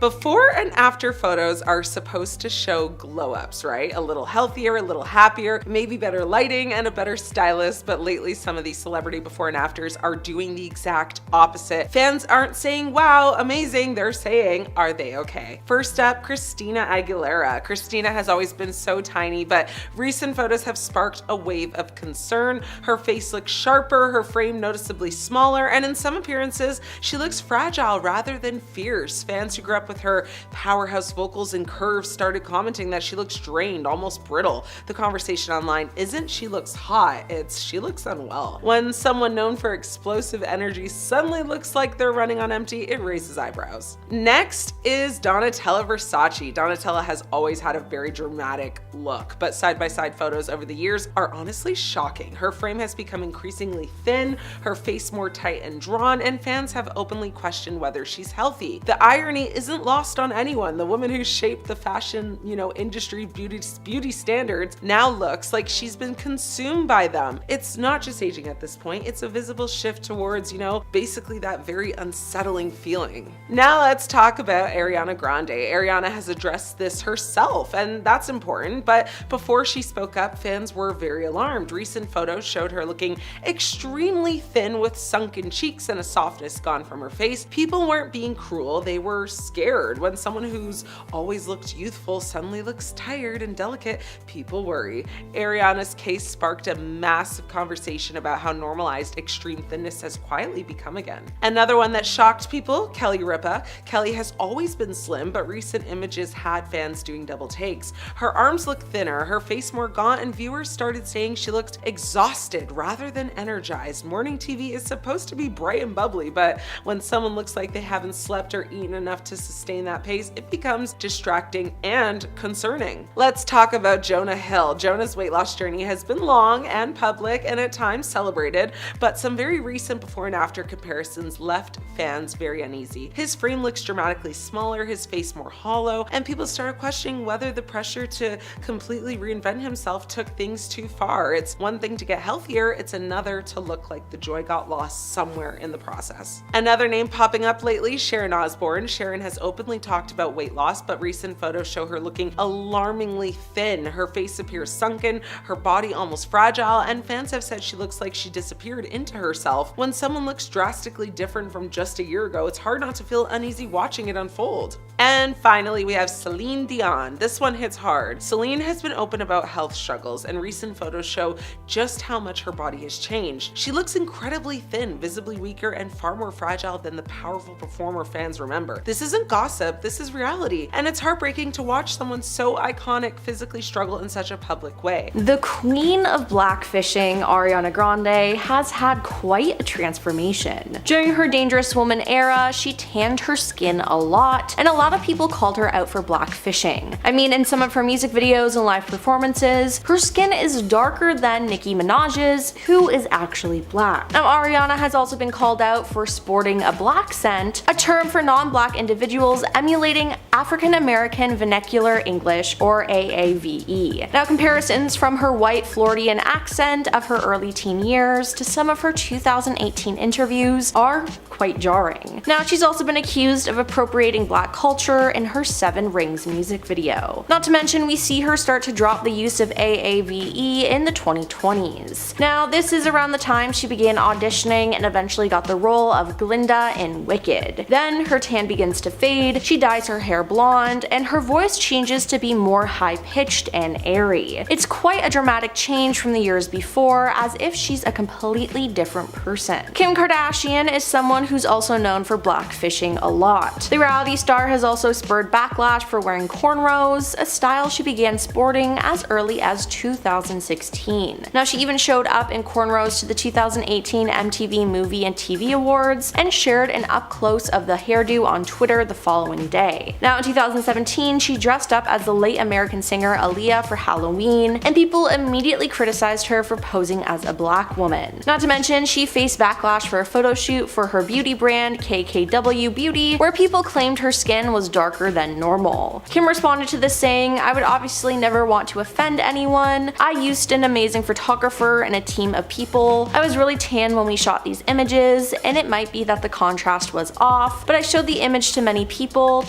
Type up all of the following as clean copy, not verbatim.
Before and after photos are supposed to show glow-ups, right? A little healthier, a little happier, maybe better lighting and a better stylist, but lately some of these celebrity before and afters are doing the exact opposite. Fans aren't saying, wow, amazing, they're saying, are they okay? First up, Christina Aguilera. Christina has always been so tiny, but recent photos have sparked a wave of concern. Her face looks sharper, her frame noticeably smaller, and in some appearances, she looks fragile rather than fierce. Fans who grew up with her powerhouse vocals and curves started commenting that she looks drained, almost brittle. The conversation online isn't she looks hot, it's she looks unwell. When someone known for explosive energy suddenly looks like they're running on empty, it raises eyebrows. Next is Donatella Versace. Donatella has always had a very dramatic look, but side-by-side photos over the years are honestly shocking. Her frame has become increasingly thin, her face more tight and drawn, and fans have openly questioned whether she's healthy. The irony isn't lost on anyone. The woman who shaped the fashion, industry beauty standards now looks like she's been consumed by them. It's not just aging at this point, it's a visible shift towards, basically that very unsettling feeling. Now let's talk about Ariana Grande. Ariana has addressed this herself, and that's important, but before she spoke up, fans were very alarmed. Recent photos showed her looking extremely thin with sunken cheeks and a softness gone from her face. People weren't being cruel, they were scared. When someone who's always looked youthful suddenly looks tired and delicate, people worry. Ariana's case sparked a massive conversation about how normalized extreme thinness has quietly become again. Another one that shocked people, Kelly Ripa. Kelly has always been slim, but recent images had fans doing double takes. Her arms look thinner, her face more gaunt, and viewers started saying she looked exhausted rather than energized. Morning TV is supposed to be bright and bubbly, but when someone looks like they haven't slept or eaten enough to sustain that pace, it becomes distracting and concerning. Let's talk about Jonah Hill. Jonah's weight loss journey has been long and public and at times celebrated, but some very recent before and after comparisons left fans very uneasy. His frame looks dramatically smaller, his face more hollow, and people started questioning whether the pressure to completely reinvent himself took things too far. It's one thing to get healthier, it's another to look like the joy got lost somewhere in the process. Another name popping up lately, Sharon Osbourne. Sharon has openly talked about weight loss, but recent photos show her looking alarmingly thin. Her face appears sunken, her body almost fragile, and fans have said she looks like she disappeared into herself. When someone looks drastically different from just a year ago, it's hard not to feel uneasy watching it unfold. And finally, we have Celine Dion. This one hits hard. Celine has been open about health struggles, and recent photos show just how much her body has changed. She looks incredibly thin, visibly weaker, and far more fragile than the powerful performer fans remember. This isn't gossip, this is reality, and it's heartbreaking to watch someone so iconic physically struggle in such a public way. The queen of blackfishing, Ariana Grande, has had quite a transformation. During her Dangerous Woman era, she tanned her skin a lot, and a lot of people called her out for blackfishing. I mean, in some of her music videos and live performances, her skin is darker than Nicki Minaj's, who is actually black. Now, Ariana has also been called out for sporting a black scent, a term for non-black individuals emulating African American Vernacular English, or AAVE. Now, comparisons from her white Floridian accent of her early teen years to some of her 2018 interviews are quite jarring. Now, she's also been accused of appropriating black culture in her Seven Rings music video. Not to mention, we see her start to drop the use of AAVE in the 2020s. Now, this is around the time she began auditioning and eventually got the role of Glinda in Wicked. Then her tan begins to fade, she dyes her hair blonde, and her voice changes to be more high-pitched and airy. It's quite a dramatic change from the years before, as if she's a completely different person. Kim Kardashian is someone who's also known for blackfishing a lot. The reality star has also spurred backlash for wearing cornrows, a style she began sporting as early as 2016. Now, she even showed up in cornrows to the 2018 MTV Movie and TV Awards and shared an up-close of the hairdo on Twitter the following day. Now, Now in 2017, she dressed up as the late American singer Aaliyah for Halloween, and people immediately criticized her for posing as a black woman. Not to mention, she faced backlash for a photo shoot for her beauty brand KKW Beauty, where people claimed her skin was darker than normal. Kim responded to this saying, "I would obviously never want to offend anyone. I used an amazing photographer and a team of people. I was really tan when we shot these images, and it might be that the contrast was off, but I showed the image to many people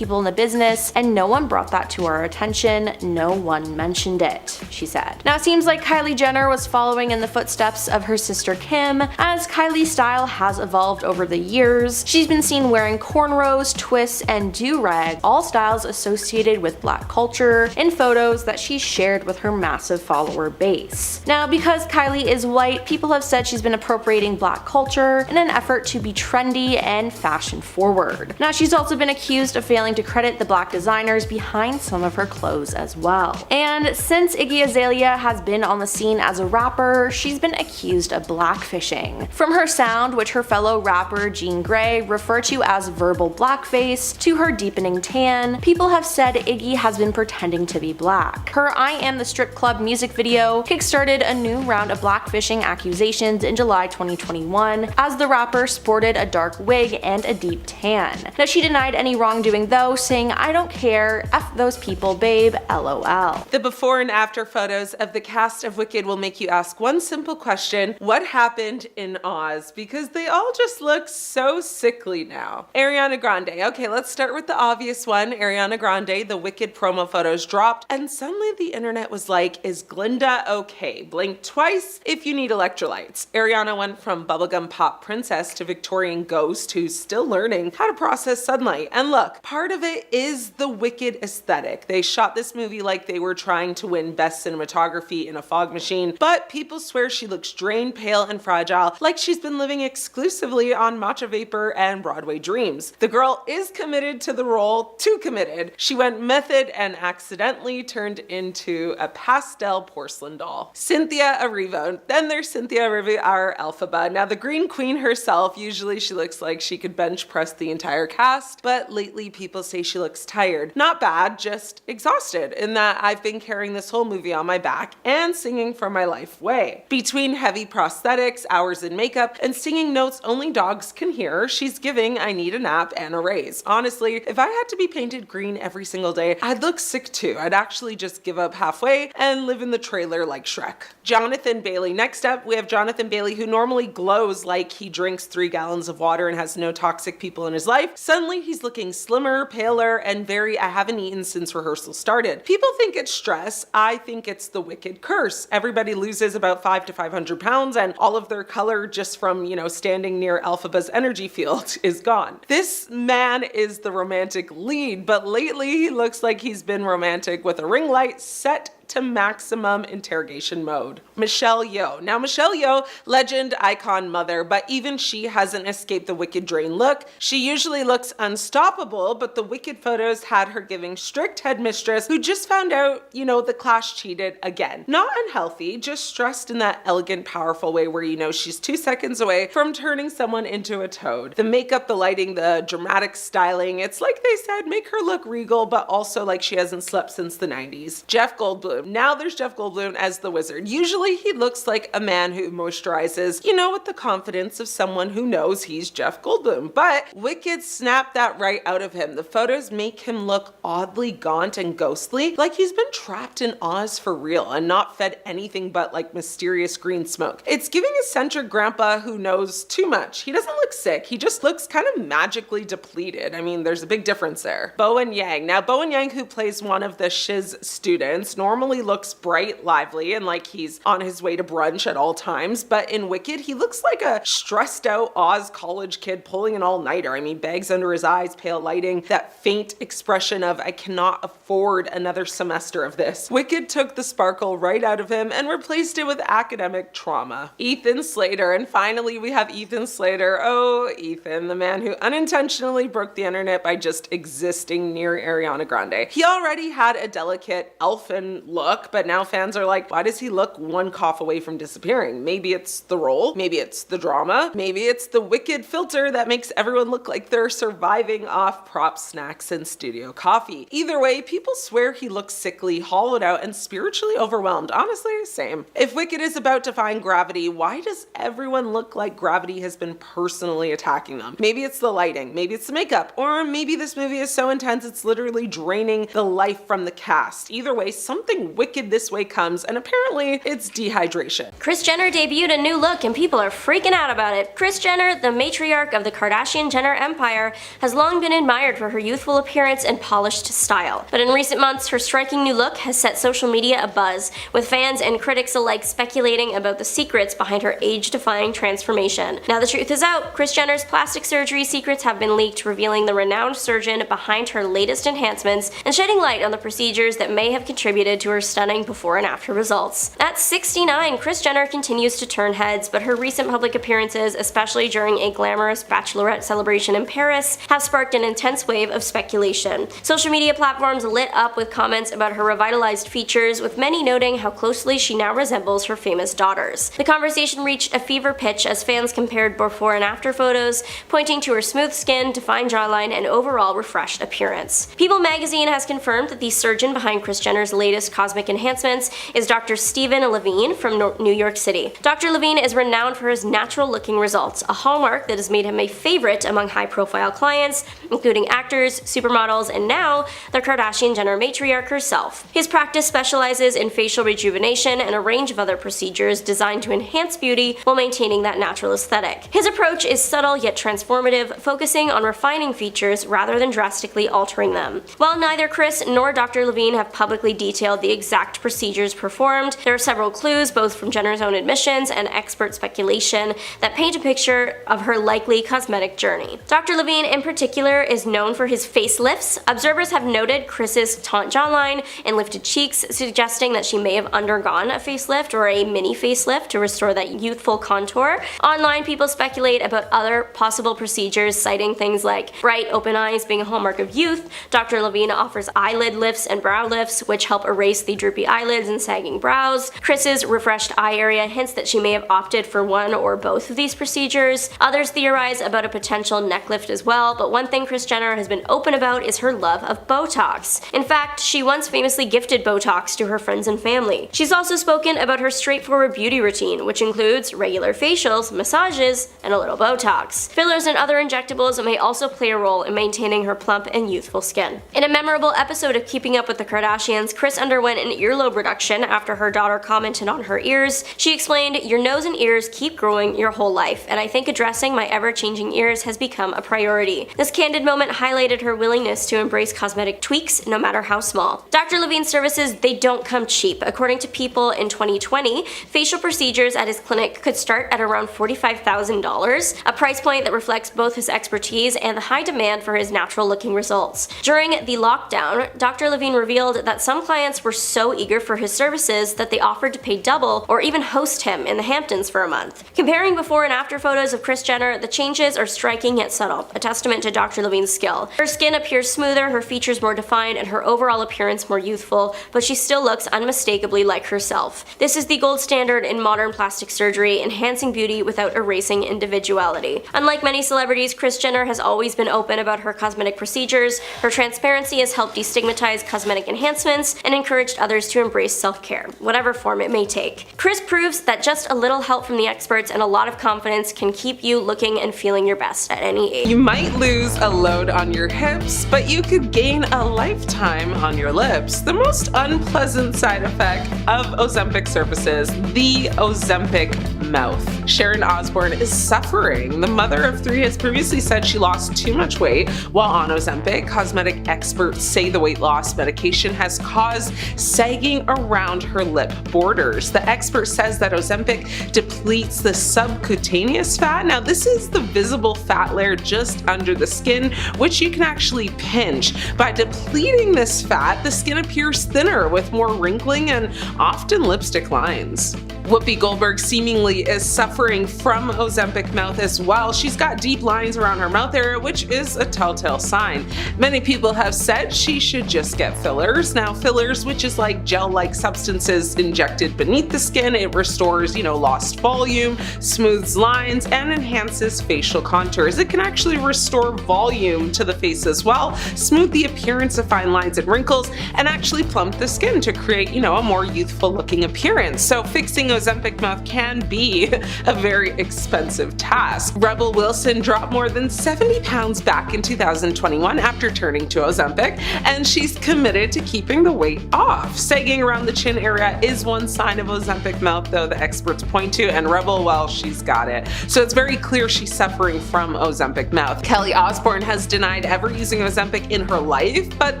in the business, and no one brought that to our attention. No one mentioned it," she said. Now it seems like Kylie Jenner was following in the footsteps of her sister Kim, as Kylie's style has evolved over the years. She's been seen wearing cornrows, twists, and do-rag, all styles associated with black culture, in photos that she's shared with her massive follower base. Now because Kylie is white, people have said she's been appropriating black culture in an effort to be trendy and fashion forward. Now she's also been accused of failing to credit the black designers behind some of her clothes as well. And since Iggy Azalea has been on the scene as a rapper, she's been accused of blackfishing. From her sound, which her fellow rapper Jean Grey referred to as verbal blackface, to her deepening tan, people have said Iggy has been pretending to be black. Her I Am the Strip Club music video kickstarted a new round of blackfishing accusations in July 2021, as the rapper sported a dark wig and a deep tan. Now she denied any wrongdoing though, saying, "I don't care, F those people, babe, LOL." The before and after photos of the cast of Wicked will make you ask one simple question: what happened in Oz? Because they all just look so sickly now. Ariana Grande. Okay, let's start with the obvious one. Ariana Grande, the Wicked promo photos dropped, and suddenly the internet was like, is Glinda okay? Blink twice if you need electrolytes. Ariana went from bubblegum pop princess to Victorian ghost who's still learning how to process sunlight. And look, part of it is the Wicked aesthetic. They shot this movie like they were trying to win best cinematography in a fog machine, but people swear she looks drained, pale, and fragile, like she's been living exclusively on matcha vapor and Broadway dreams. The girl is committed to the role, too committed. She went method and accidentally turned into a pastel porcelain doll. Cynthia Erivo. Then there's Cynthia Erivo, our Elphaba. Now the Green Queen herself, usually she looks like she could bench press the entire cast, but lately people say she looks tired. Not bad, just exhausted, in that I've been carrying this whole movie on my back and singing for my life way. Between heavy prosthetics, hours in makeup, and singing notes only dogs can hear, she's giving I need a nap and a raise. Honestly, if I had to be painted green every single day, I'd look sick too. I'd actually just give up halfway and live in the trailer like Shrek. Jonathan Bailey. Next up, we have Jonathan Bailey, who normally glows like he drinks 3 gallons of water and has no toxic people in his life. Suddenly he's looking slimmer, paler, and very I haven't eaten since rehearsal started. People think it's stress. I think it's the Wicked curse. Everybody loses about 500 to 500 pounds and all of their color just from, standing near Elphaba's energy field is gone. This man is the romantic lead, but lately he looks like he's been romantic with a ring light set to maximum interrogation mode. Michelle Yeoh. Now Michelle Yeoh, legend, icon, mother, but even she hasn't escaped the Wicked drain look. She usually looks unstoppable, but the Wicked photos had her giving strict headmistress who just found out, the clash cheated again. Not unhealthy, just stressed in that elegant, powerful way where she's 2 seconds away from turning someone into a toad. The makeup, the lighting, the dramatic styling, it's like they said, make her look regal, but also like she hasn't slept since the 90s. Jeff Goldblum. Now there's Jeff Goldblum as the wizard. Usually he looks like a man who moisturizes, with the confidence of someone who knows he's Jeff Goldblum. But Wicked snapped that right out of him. The photos make him look oddly gaunt and ghostly, like he's been trapped in Oz for real and not fed anything but like mysterious green smoke. It's giving eccentric grandpa who knows too much. He doesn't look sick. He just looks kind of magically depleted. I mean, there's a big difference there. Bowen Yang. Now Bowen Yang, who plays one of the Shiz students, normally looks bright, lively, and like he's on his way to brunch at all times, but in Wicked, he looks like a stressed out Oz college kid pulling an all-nighter. I mean, bags under his eyes, pale lighting, that faint expression of I cannot afford another semester of this. Wicked took the sparkle right out of him and replaced it with academic trauma. Ethan Slater. And finally, we have Ethan Slater. Oh, Ethan, the man who unintentionally broke the internet by just existing near Ariana Grande. He already had a delicate elfin look look, but now fans are like, why does he look one cough away from disappearing? Maybe it's the role, maybe it's the drama, maybe it's the wicked filter that makes everyone look like they're surviving off prop snacks and studio coffee. Either way, people swear he looks sickly, hollowed out, and spiritually overwhelmed. Honestly, same. If Wicked is about defying gravity, why does everyone look like gravity has been personally attacking them? Maybe it's the lighting, maybe it's the makeup, or maybe this movie is so intense it's literally draining the life from the cast. Either way, something wicked this way comes, and apparently it's dehydration. Kris Jenner debuted a new look and people are freaking out about it. Kris Jenner, the matriarch of the Kardashian-Jenner empire, has long been admired for her youthful appearance and polished style. But in recent months, her striking new look has set social media abuzz, with fans and critics alike speculating about the secrets behind her age-defying transformation. Now the truth is out. Kris Jenner's plastic surgery secrets have been leaked, revealing the renowned surgeon behind her latest enhancements and shedding light on the procedures that may have contributed to her stunning before and after results. At 69, Kris Jenner continues to turn heads, but her recent public appearances, especially during a glamorous bachelorette celebration in Paris, have sparked an intense wave of speculation. Social media platforms lit up with comments about her revitalized features, with many noting how closely she now resembles her famous daughters. The conversation reached a fever pitch as fans compared before and after photos, pointing to her smooth skin, defined jawline, and overall refreshed appearance. People magazine has confirmed that the surgeon behind Kris Jenner's latest cosmetic enhancements is Dr. Stephen Levine from New York City. Dr. Levine is renowned for his natural-looking results, a hallmark that has made him a favorite among high-profile clients, including actors, supermodels, and now the Kardashian-Jenner matriarch herself. His practice specializes in facial rejuvenation and a range of other procedures designed to enhance beauty while maintaining that natural aesthetic. His approach is subtle yet transformative, focusing on refining features rather than drastically altering them. While neither Kris nor Dr. Levine have publicly detailed the exact procedures performed, there are several clues, both from Jenner's own admissions and expert speculation, that paint a picture of her likely cosmetic journey. Dr. Levine in particular is known for his facelifts. Observers have noted Kris's taunt jawline and lifted cheeks, suggesting that she may have undergone a facelift or a mini facelift to restore that youthful contour. Online, people speculate about other possible procedures, citing things like bright, open eyes being a hallmark of youth. Dr. Levine offers eyelid lifts and brow lifts, which help erase the droopy eyelids and sagging brows. Kris's refreshed eye area hints that she may have opted for one or both of these procedures. Others theorize about a potential neck lift as well, but one thing Kris Jenner has been open about is her love of Botox. In fact, she once famously gifted Botox to her friends and family. She's also spoken about her straightforward beauty routine, which includes regular facials, massages, and a little Botox. Fillers and other injectables may also play a role in maintaining her plump and youthful skin. In a memorable episode of Keeping Up with the Kardashians, Kris underwent an earlobe reduction after her daughter commented on her ears. She explained, "Your nose and ears keep growing your whole life, and I think addressing my ever-changing ears has become a priority." This candid moment highlighted her willingness to embrace cosmetic tweaks, no matter how small. Dr. Levine's services, they don't come cheap. According to People in 2020, facial procedures at his clinic could start at around $45,000, a price point that reflects both his expertise and the high demand for his natural-looking results. During the lockdown, Dr. Levine revealed that some clients were so eager for his services that they offered to pay double or even host him in the Hamptons for a month. Comparing before and after photos of Kris Jenner, the changes are striking yet subtle, a testament to Dr. Levine's skill. Her skin appears smoother, her features more defined, and her overall appearance more youthful, but she still looks unmistakably like herself. This is the gold standard in modern plastic surgery, enhancing beauty without erasing individuality. Unlike many celebrities, Kris Jenner has always been open about her cosmetic procedures. Her transparency has helped destigmatize cosmetic enhancements and encouraged others to embrace self-care, whatever form it may take. Kris proves that just a little help from the experts and a lot of confidence can keep you looking and feeling your best at any age. You might lose a load on your hips, but you could gain a lifetime on your lips. The most unpleasant side effect of Ozempic services, the Ozempic mouth. Sharon Osbourne is suffering. The mother of three has previously said she lost too much weight while on Ozempic. Cosmetic experts say the weight loss medication has caused sagging around her lip borders. The expert says that Ozempic depletes the subcutaneous fat. Now, this is the visible fat layer just under the skin, which you can actually pinch. By depleting this fat, the skin appears thinner with more wrinkling and often lipstick lines. Whoopi Goldberg seemingly Kelly is suffering from Ozempic mouth as well. She's got deep lines around her mouth area, which is a telltale sign. Many people have said she should just get fillers. Now, fillers, which is like gel-like substances injected beneath the skin, it restores, lost volume, smooths lines, and enhances facial contours. It can actually restore volume to the face as well, smooth the appearance of fine lines and wrinkles, and actually plump the skin to create, a more youthful looking appearance. So fixing Ozempic mouth can be a very expensive task. Rebel Wilson dropped more than 70 pounds back in 2021 after turning to Ozempic, and she's committed to keeping the weight off. Sagging around the chin area is one sign of Ozempic mouth, though, the experts point to, and Rebel, well, she's got it. So it's very clear she's suffering from Ozempic mouth. Kelly Osbourne has denied ever using Ozempic in her life, but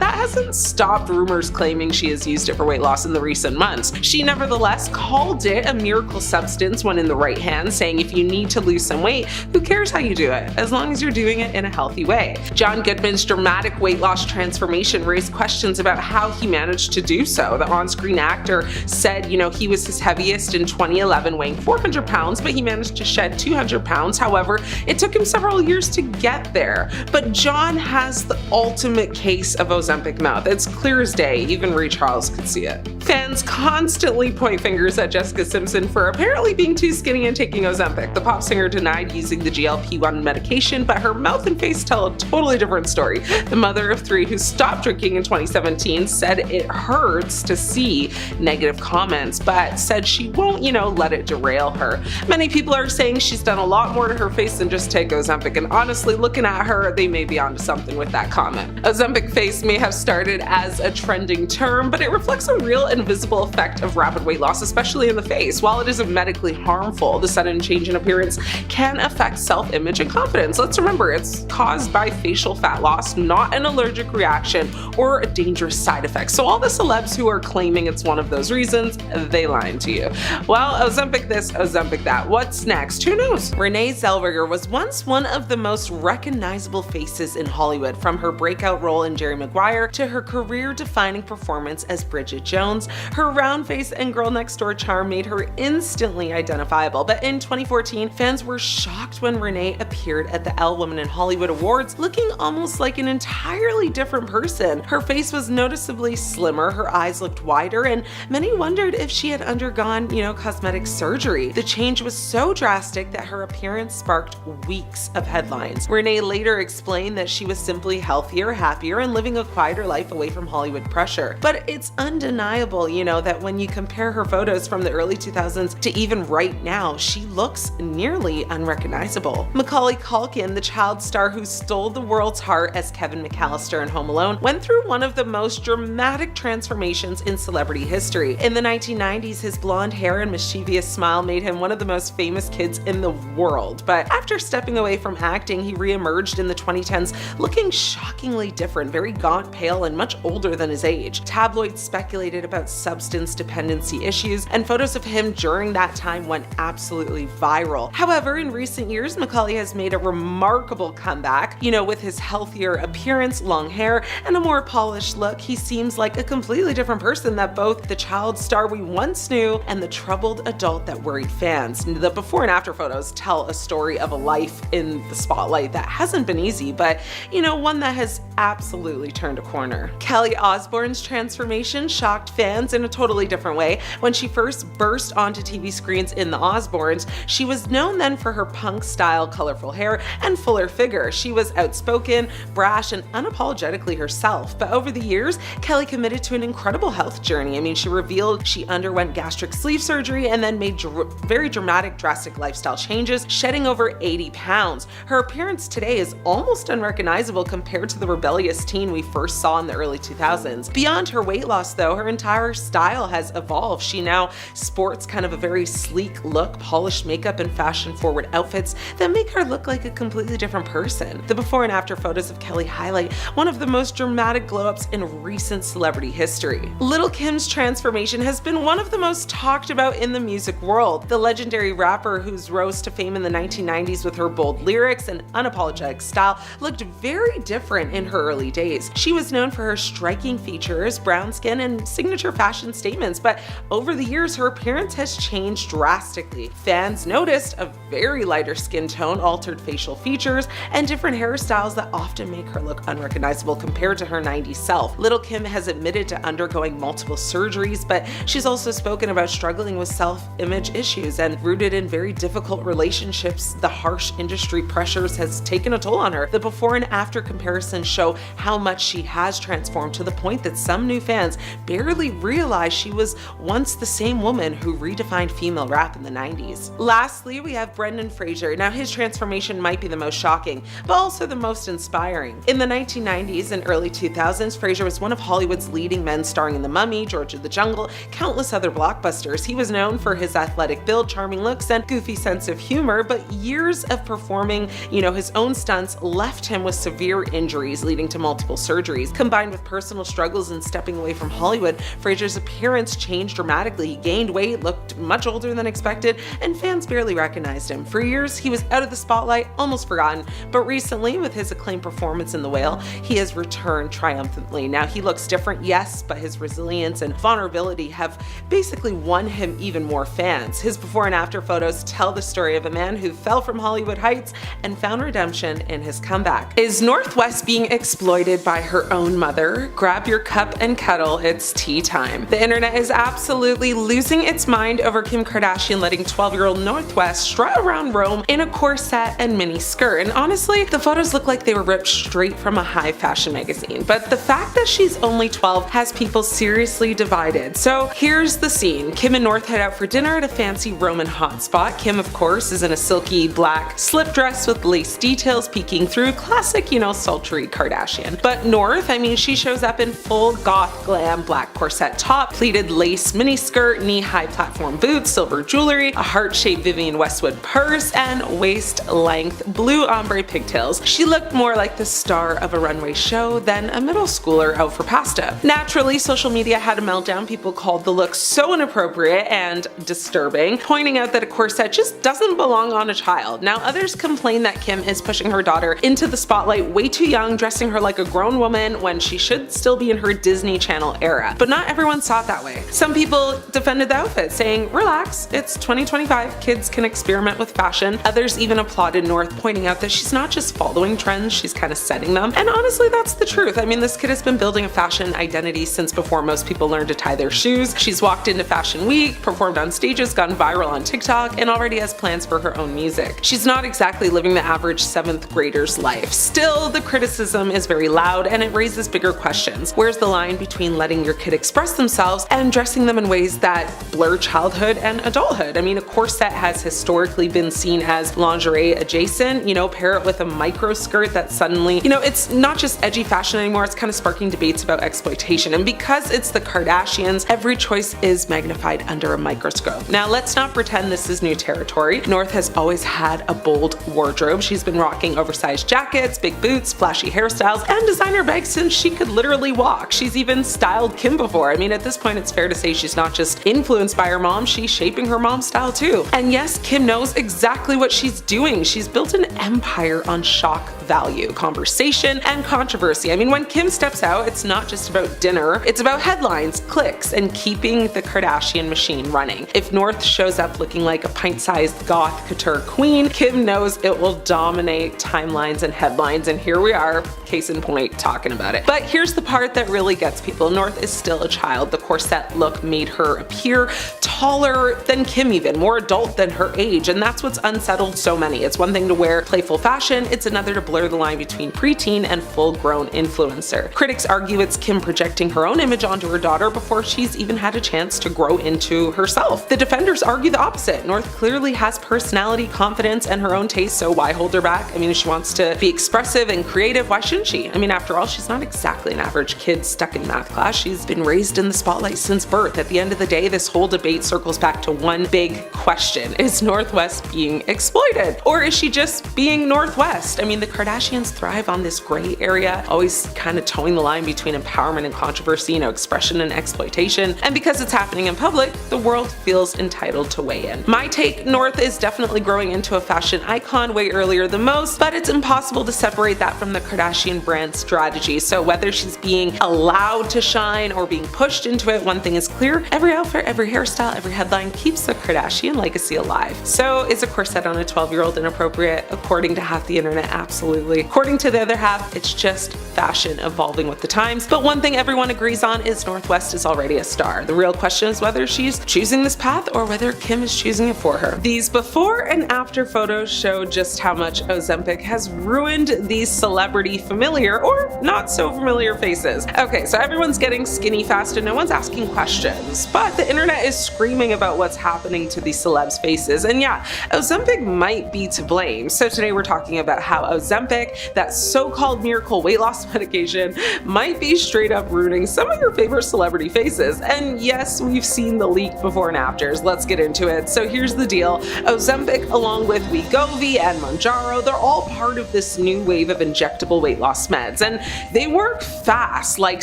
that hasn't stopped rumors claiming she has used it for weight loss in the recent months. She nevertheless called it a miracle substance when in the right hands, saying if you need to lose some weight, who cares how you do it, as long as you're doing it in a healthy way. John Goodman's dramatic weight loss transformation raised questions about how he managed to do so. The on-screen actor said, he was his heaviest in 2011, weighing 400 pounds, but he managed to shed 200 pounds. However, it took him several years to get there. But John has the ultimate case of Ozempic mouth. It's clear as day, even Ray Charles could see it. Fans constantly point fingers at Jessica Simpson for apparently being too skinny and taking Ozempic. The pop singer denied using the GLP-1 medication, but her mouth and face tell a totally different story. The mother of 3 who stopped drinking in 2017 said it hurts to see negative comments, but said she won't, let it derail her. Many people are saying she's done a lot more to her face than just take Ozempic, and honestly, looking at her, they may be onto something with that comment. Ozempic face may have started as a trending term, but it reflects a real and visible effect of rapid weight loss, especially in the face. While it isn't medically harmful, the sudden change in appearance can affect self-image and confidence. Let's remember, it's caused by facial fat loss, not an allergic reaction or a dangerous side effect. So all the celebs who are claiming it's one of those reasons, they lying to you. Well, Ozempic this, Ozempic that. What's next? Who knows? Renee Zellweger was once one of the most recognizable faces in Hollywood, from her breakout role in Jerry Maguire to her career-defining performance as Bridget Jones. Her round face and girl next door charm made her instantly identifiable, but in 2014, fans were shocked when Renee appeared at the Elle Woman in Hollywood Awards looking almost like an entirely different person. Her face was noticeably slimmer, her eyes looked wider, and many wondered if she had undergone, cosmetic surgery. The change was so drastic that her appearance sparked weeks of headlines. Renee later explained that she was simply healthier, happier, and living a quieter life away from Hollywood pressure. But it's undeniable, that when you compare her photos from the early 2000s to even right now, she looks nearly unrecognizable. Macaulay Culkin, the child star who stole the world's heart as Kevin McAllister in Home Alone, went through one of the most dramatic transformations in celebrity history. In the 1990s, his blonde hair and mischievous smile made him one of the most famous kids in the world. But after stepping away from acting, he re-emerged in the 2010s looking shockingly different, very gaunt, pale, and much older than his age. Tabloids speculated about substance dependency issues, and photos of him during that time went absolutely viral. However, in recent years, Macaulay has made a remarkable comeback. With his healthier appearance, long hair, and a more polished look, he seems like a completely different person that both the child star we once knew and the troubled adult that worried fans. The before and after photos tell a story of a life in the spotlight that hasn't been easy, but one that has absolutely turned a corner. Kelly Osbourne's transformation shocked fans in a totally different way. When she first burst onto TV screens in The Osbournes, she was known then for her punk style, colorful hair, and fuller figure. She was outspoken, brash, and unapologetically herself. But over the years, Kelly committed to an incredible health journey. She revealed she underwent gastric sleeve surgery and then made very dramatic, drastic lifestyle changes, shedding over 80 pounds. Her appearance today is almost unrecognizable compared to the rebellious teen we first saw in the early 2000s. Beyond her weight loss, though, her entire style has evolved. She now sports kind of a very sleek look, polished makeup, and fashion-forward outfits that make her look like a completely different person. The before and after photos of Kelly highlight one of the most dramatic glow-ups in recent celebrity history. Lil' Kim's transformation has been one of the most talked about in the music world. The legendary rapper, whose rose to fame in the 1990s with her bold lyrics and unapologetic style, looked very different in her her early days. She was known for her striking features, brown skin, and signature fashion statements, but over the years her appearance has changed drastically. Fans noticed a very lighter skin tone, altered facial features, and different hairstyles that often make her look unrecognizable compared to her 90s self. Little Kim has admitted to undergoing multiple surgeries, but she's also spoken about struggling with self-image issues, and rooted in very difficult relationships, the harsh industry pressures has taken a toll on her. The before and after comparisons show how much she has transformed, to the point that some new fans barely realize she was once the same woman who redefined female rap in the 90s. Lastly, we have Brendan Fraser. Now, his transformation might be the most shocking, but also the most inspiring. In the 1990s and early 2000s, Fraser was one of Hollywood's leading men, starring in The Mummy, George of the Jungle, countless other blockbusters. He was known for his athletic build, charming looks, and goofy sense of humor, but years of performing, his own stunts left him with severe injuries, leading to multiple surgeries. Combined with personal struggles and stepping away from Hollywood, Fraser's appearance changed dramatically. He gained weight, looked much older than expected, and fans barely recognized him. For years, he was out of the spotlight, almost forgotten, but recently, with his acclaimed performance in The Whale, he has returned triumphantly. Now, he looks different, yes, but his resilience and vulnerability have basically won him even more fans. His before and after photos tell the story of a man who fell from Hollywood heights and found redemption in his comeback. Is North West being exploited by her own mother? Grab your cup and cuddle, it's tea time. The internet is absolutely losing its mind over Kim Kardashian letting 12-year-old North West strut around Rome in a corset and mini skirt, and honestly, the photos look like they were ripped straight from a high fashion magazine. But the fact that she's only 12 has people seriously divided. So here's the scene. Kim and North head out for dinner at a fancy Roman hotspot. Kim, of course, is in a silky black slip dress with lace details peeking through, classic, sultry Kardashian. But North, she shows up in full goth glam black corset top, pleated lace mini skirt, knee-high platform boots, silver jewelry, a heart-shaped Vivienne Westwood purse, and waist-length blue ombre pigtails. She looked more like the star of a runway show than a middle schooler out for pasta. Naturally, social media had a meltdown. People called the look so inappropriate and disturbing, pointing out that a corset just doesn't belong on a child. Now, others complain that Kim is pushing her daughter into the spotlight way too young, dressing her like a grown woman when she should still be in her Disney Channel era. But not everyone saw it that way. Some people defended the outfit, saying, relax, it's 2025, kids can experiment with fashion. Others even applauded North, pointing out that she's not just following trends, she's kind of setting them. And honestly, that's the truth. This kid has been building a fashion identity since before most people learned to tie their shoes. She's walked into Fashion Week, performed on stages, gone viral on TikTok, and already has plans for her own music. She's not exactly living the average 7th grader's life. Still, the criticism is very loud, and it raises bigger questions. Where's the line between letting your kid express themselves and dressing them in ways that blur childhood and adulthood? A corset has historically been seen as lingerie adjacent. Pair it with a micro skirt that suddenly, it's not just edgy fashion anymore, it's kind of sparking debates about exploitation. And because it's the Kardashians, every choice is magnified under a microscope. Now, let's not pretend this is new territory. North has always had a bold wardrobe. She's been rocking oversized jackets, big boots, flashy hairstyles, and designer bags since she could literally walk. She's even styled Kim before. At this point, it's fair to say she's not just influenced by her mom, she's shaping her mom's style too. And yes, Kim knows exactly what she's doing. She's built an empire on shock value, conversation, and controversy. When Kim steps out, it's not just about dinner, it's about headlines, clicks, and keeping the Kardashian machine running. If North shows up looking like a pint-sized goth couture queen, Kim knows it will dominate timelines and headlines, and here we are, case in point, talking about it. But here's the part that really gets people. North is still a child. The corset look made her appear taller than Kim even, more adult than her age, and that's what's unsettled so many. It's one thing to wear playful fashion, it's another to blur the line between preteen and full-grown influencer. Critics argue it's Kim projecting her own image onto her daughter before she's even had a chance to grow into herself. The defenders argue the opposite. North clearly has personality, confidence, and her own taste, so why hold her back? If she wants to be expressive and creative, why shouldn't she? After all, she's not exactly an average kid stuck in math class. She's been raised in the spotlight since birth. At the end of the day, this whole debate circles back to one big question. Is North West being exploited? Or is she just being North West? The Kardashians thrive on this gray area, always kind of towing the line between empowerment and controversy, expression and exploitation. And because it's happening in public, the world feels entitled to weigh in. My take, North is definitely growing into a fashion icon way earlier than most, but it's impossible to separate that from the Kardashian Kardashian brand strategy. So whether she's being allowed to shine or being pushed into it, one thing is clear: every outfit, every hairstyle, every headline keeps the Kardashian legacy alive. So is a corset on a 12-year-old inappropriate? According to half the internet, absolutely. According to the other half, it's just fashion evolving with the times. But one thing everyone agrees on is North West is already a star. The real question is whether she's choosing this path or whether Kim is choosing it for her. These before and after photos show just how much Ozempic has ruined these celebrity familiar or not so familiar faces. Okay, so everyone's getting skinny fast and no one's asking questions, but the internet is screaming about what's happening to these celebs' faces, and yeah, Ozempic might be to blame. So today we're talking about how Ozempic, that so-called miracle weight loss medication, might be straight up ruining some of your favorite celebrity faces. And yes, we've seen the leak before and afters. Let's get into it. So here's the deal. Ozempic, along with Wegovy and Mounjaro, they're all part of this new wave of injectable weight loss meds, and they work fast, like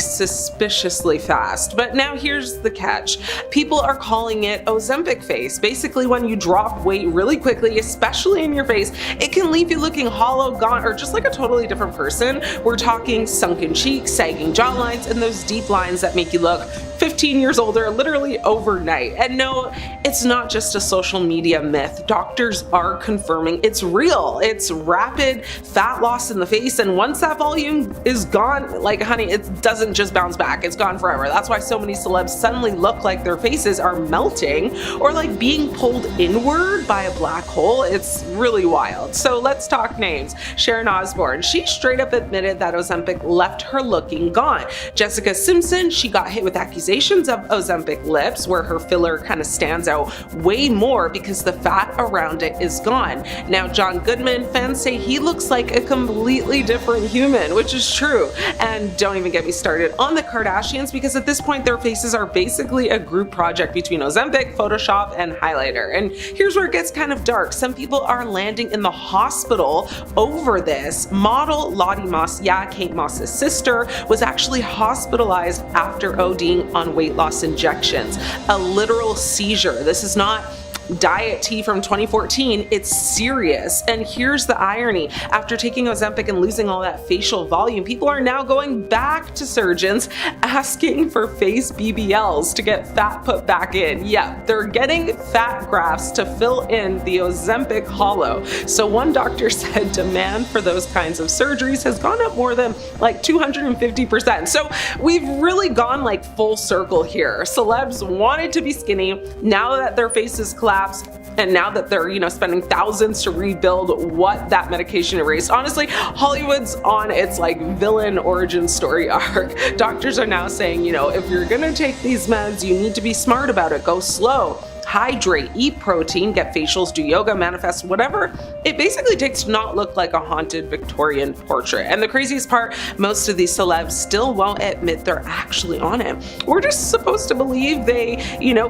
suspiciously fast. But now here's the catch. People are calling it Ozempic face. Basically, when you drop weight really quickly, especially in your face, it can leave you looking hollow, gaunt, or just like a totally different person. We're talking sunken cheeks, sagging jawlines, and those deep lines that make you look 15 years older literally overnight. And no, it's not just a social media myth. Doctors are confirming it's real. It's rapid fat loss in the face, and once that volume is gone, like honey, it doesn't just bounce back, it's gone forever. That's why so many celebs suddenly look like their faces are melting or like being pulled inward by a black hole. It's really wild. So let's talk names. Sharon Osbourne, she straight up admitted that Ozempic left her looking gaunt. Jessica Simpson, she got hit with accusations of Ozempic lips, where her filler kind of stands out way more because the fat around it is gone. Now John Goodman, fans say he looks like a completely different human, which is true. And don't even get me started on the Kardashians, because at this point their faces are basically a group project between Ozempic, Photoshop, and highlighter. And here's where it gets kind of dark. Some people are landing in the hospital over this. Model Lottie Moss, yeah, Kate Moss's sister, was actually hospitalized after ODing on weight loss injections. A literal seizure. This is not diet tea from 2014, it's serious. And here's the irony: after taking Ozempic and losing all that facial volume, people are now going back to surgeons asking for face BBLs to get fat put back in. Yeah, they're getting fat grafts to fill in the Ozempic hollow. So one doctor said demand for those kinds of surgeries has gone up more than like 250%. So we've really gone like full circle here. Celebs wanted to be skinny, now that their faces collapsed, and now that they're, spending thousands to rebuild what that medication erased. Honestly, Hollywood's on its like villain origin story arc. Doctors are now saying, if you're gonna take these meds, you need to be smart about it. Go slow. Hydrate, eat protein, get facials, do yoga, manifest, whatever it basically takes to not look like a haunted Victorian portrait. And the craziest part, most of these celebs still won't admit they're actually on it. We're just supposed to believe they,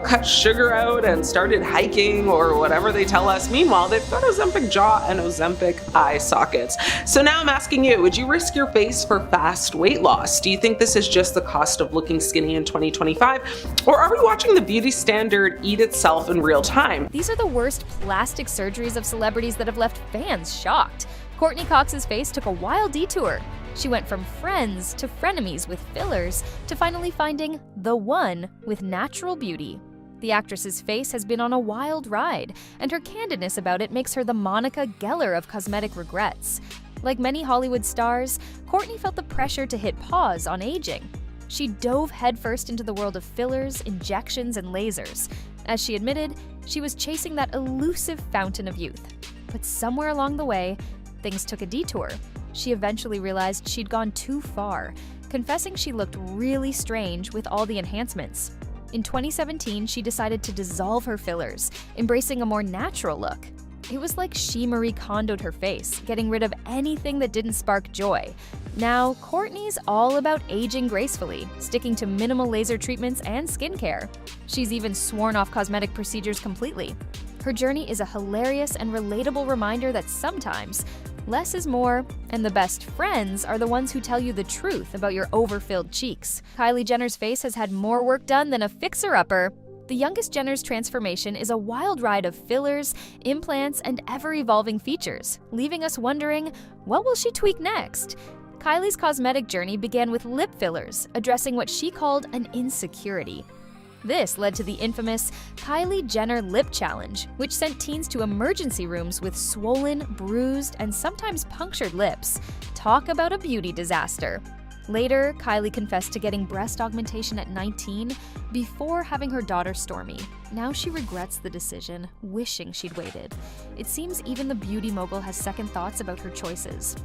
cut sugar out and started hiking or whatever they tell us. Meanwhile, they've got Ozempic jaw and Ozempic eye sockets. So now I'm asking you, would you risk your face for fast weight loss? Do you think this is just the cost of looking skinny in 2025? Or are we watching the beauty standard eat itself in real time? These are the worst plastic surgeries of celebrities that have left fans shocked. Courtney Cox's face took a wild detour. She went from friends to frenemies with fillers to finally finding the one with natural beauty. The actress's face has been on a wild ride, and her candidness about it makes her the Monica Geller of cosmetic regrets. Like many Hollywood stars, Courtney felt the pressure to hit pause on aging. She dove headfirst into the world of fillers, injections, and lasers. As she admitted, she was chasing that elusive fountain of youth. But somewhere along the way, things took a detour. She eventually realized she'd gone too far, confessing she looked really strange with all the enhancements. In 2017, she decided to dissolve her fillers, embracing a more natural look. It was like she Marie Kondo'd her face, getting rid of anything that didn't spark joy. Now, Courtney's all about aging gracefully, sticking to minimal laser treatments and skincare. She's even sworn off cosmetic procedures completely. Her journey is a hilarious and relatable reminder that sometimes less is more, and the best friends are the ones who tell you the truth about your overfilled cheeks. Kylie Jenner's face has had more work done than a fixer-upper. The youngest Jenner's transformation is a wild ride of fillers, implants, and ever-evolving features, leaving us wondering, what will she tweak next? Kylie's cosmetic journey began with lip fillers, addressing what she called an insecurity. This led to the infamous Kylie Jenner Lip Challenge, which sent teens to emergency rooms with swollen, bruised, and sometimes punctured lips. Talk about a beauty disaster. Later, Kylie confessed to getting breast augmentation at 19 before having her daughter Stormi. Now she regrets the decision, wishing she'd waited. It seems even the beauty mogul has second thoughts about her choices.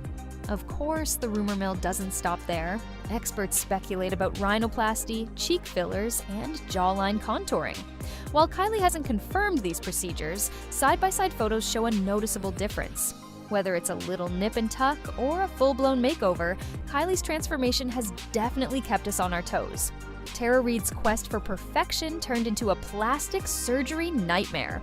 Of course, the rumor mill doesn't stop there. Experts speculate about rhinoplasty, cheek fillers, and jawline contouring. While Kylie hasn't confirmed these procedures, side-by-side photos show a noticeable difference. Whether it's a little nip and tuck or a full-blown makeover, Kylie's transformation has definitely kept us on our toes. Tara Reid's quest for perfection turned into a plastic surgery nightmare.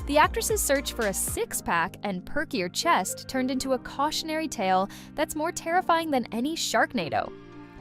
The actress's search for a six-pack and perkier chest turned into a cautionary tale that's more terrifying than any Sharknado.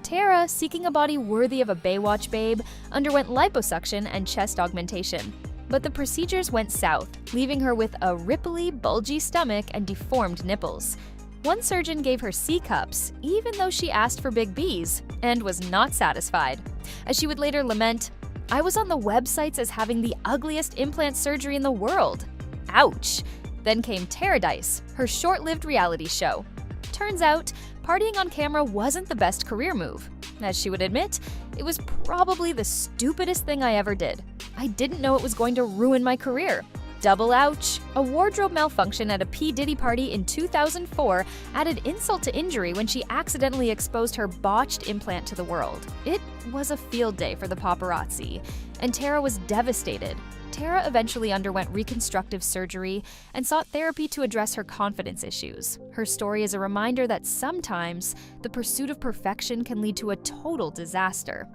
Tara, seeking a body worthy of a Baywatch babe, underwent liposuction and chest augmentation. But the procedures went south, leaving her with a ripply, bulgy stomach and deformed nipples. One surgeon gave her C-cups, even though she asked for big B's, and was not satisfied. As she would later lament, "I was on the websites as having the ugliest implant surgery in the world. Ouch." Then came Taradice, her short-lived reality show. Turns out, partying on camera wasn't the best career move. As she would admit, it was probably the stupidest thing I ever did. I didn't know it was going to ruin my career. Double ouch. A wardrobe malfunction at a P. Diddy party in 2004 added insult to injury when she accidentally exposed her botched implant to the world. It was a field day for the paparazzi, and Tara was devastated. Tara eventually underwent reconstructive surgery and sought therapy to address her confidence issues. Her story is a reminder that sometimes the pursuit of perfection can lead to a total disaster.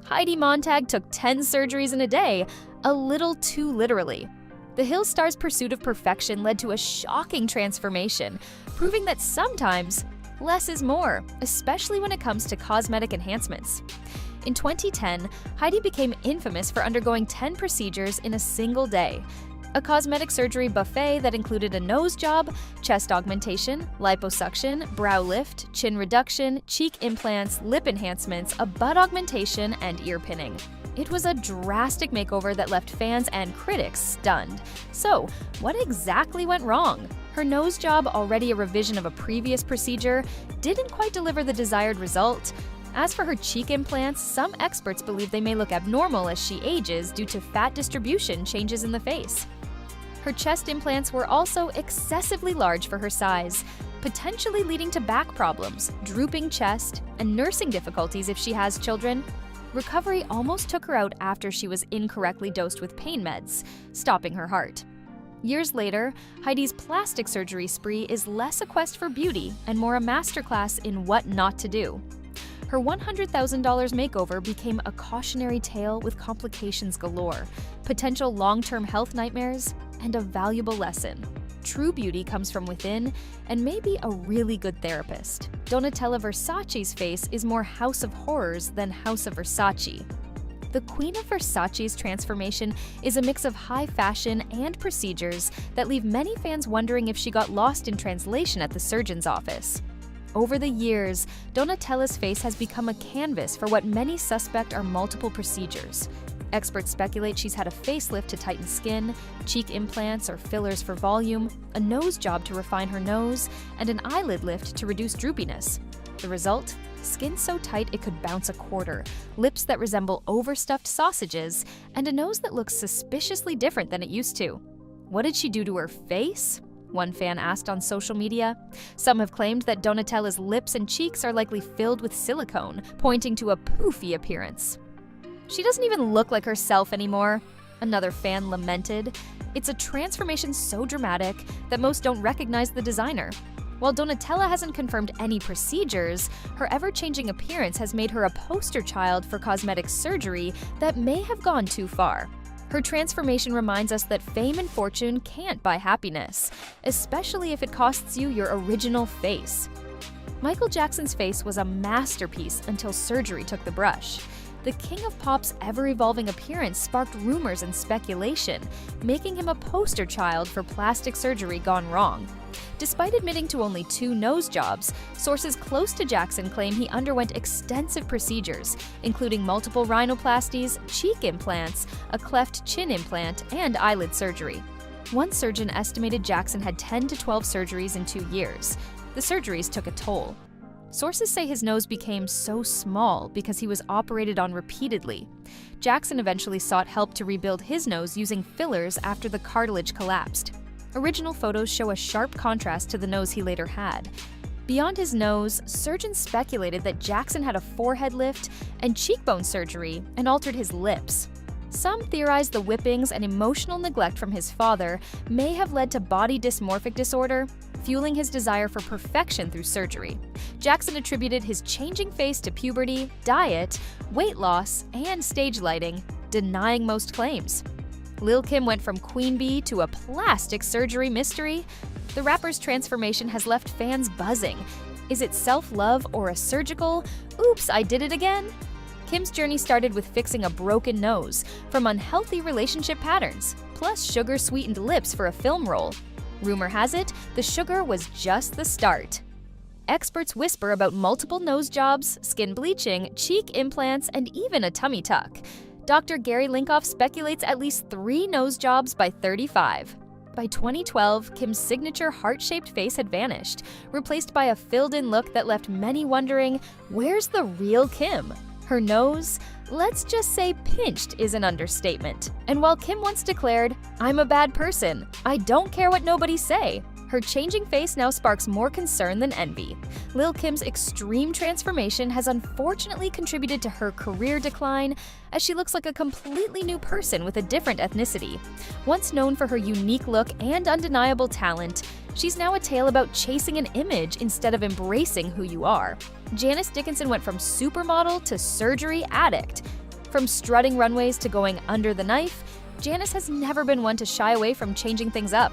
Heidi Montag took 10 surgeries in a day, a little too literally. The Hill star's pursuit of perfection led to a shocking transformation, proving that sometimes less is more, especially when it comes to cosmetic enhancements. In 2010, Heidi became infamous for undergoing 10 procedures in a single day. A cosmetic surgery buffet that included a nose job, chest augmentation, liposuction, brow lift, chin reduction, cheek implants, lip enhancements, a butt augmentation, and ear pinning. It was a drastic makeover that left fans and critics stunned. So, what exactly went wrong? Her nose job, already a revision of a previous procedure, didn't quite deliver the desired result. As for her cheek implants, some experts believe they may look abnormal as she ages due to fat distribution changes in the face. Her chest implants were also excessively large for her size, potentially leading to back problems, drooping chest, and nursing difficulties if she has children. Recovery almost took her out after she was incorrectly dosed with pain meds, stopping her heart. Years later, Heidi's plastic surgery spree is less a quest for beauty and more a masterclass in what not to do. Her $100,000 makeover became a cautionary tale with complications galore, potential long-term health nightmares, and a valuable lesson. True beauty comes from within and may be a really good therapist. Donatella Versace's face is more House of Horrors than House of Versace. The Queen of Versace's transformation is a mix of high fashion and procedures that leave many fans wondering if she got lost in translation at the surgeon's office. Over the years, Donatella's face has become a canvas for what many suspect are multiple procedures. Experts speculate she's had a facelift to tighten skin, cheek implants or fillers for volume, a nose job to refine her nose, and an eyelid lift to reduce droopiness. The result? Skin so tight it could bounce a quarter, lips that resemble overstuffed sausages, and a nose that looks suspiciously different than it used to. What did she do to her face? One fan asked on social media. Some have claimed that Donatella's lips and cheeks are likely filled with silicone, pointing to a poofy appearance. She doesn't even look like herself anymore, another fan lamented. It's a transformation so dramatic that most don't recognize the designer. While Donatella hasn't confirmed any procedures, her ever-changing appearance has made her a poster child for cosmetic surgery that may have gone too far. Her transformation reminds us that fame and fortune can't buy happiness, especially if it costs you your original face. Michael Jackson's face was a masterpiece until surgery took the brush. The king of pop's ever-evolving appearance sparked rumors and speculation, making him a poster child for plastic surgery gone wrong. Despite admitting to only 2 nose jobs, sources close to Jackson claim he underwent extensive procedures, including multiple rhinoplasties, cheek implants, a cleft chin implant, and eyelid surgery. One surgeon estimated Jackson had 10 to 12 surgeries in 2 years. The surgeries took a toll. Sources say his nose became so small because he was operated on repeatedly. Jackson eventually sought help to rebuild his nose using fillers after the cartilage collapsed. Original photos show a sharp contrast to the nose he later had. Beyond his nose, surgeons speculated that Jackson had a forehead lift and cheekbone surgery and altered his lips. Some theorize the whippings and emotional neglect from his father may have led to body dysmorphic disorder, fueling his desire for perfection through surgery. Jackson attributed his changing face to puberty, diet, weight loss, and stage lighting, denying most claims. Lil' Kim went from queen bee to a plastic surgery mystery. The rapper's transformation has left fans buzzing. Is it self-love or a surgical, "oops, I did it again"? Kim's journey started with fixing a broken nose, from unhealthy relationship patterns, plus sugar-sweetened lips for a film role. Rumor has it, the sugar was just the start. Experts whisper about multiple nose jobs, skin bleaching, cheek implants, and even a tummy tuck. Dr. Gary Linkoff speculates at least 3 nose jobs by 35. By 2012, Kim's signature heart-shaped face had vanished, replaced by a filled-in look that left many wondering, where's the real Kim? Her nose, let's just say pinched, is an understatement. And while Kim once declared, "I'm a bad person, I don't care what nobody say," her changing face now sparks more concern than envy. Lil' Kim's extreme transformation has unfortunately contributed to her career decline, as she looks like a completely new person with a different ethnicity. Once known for her unique look and undeniable talent, she's now a tale about chasing an image instead of embracing who you are. Janice Dickinson went from supermodel to surgery addict. From strutting runways to going under the knife, Janice has never been one to shy away from changing things up.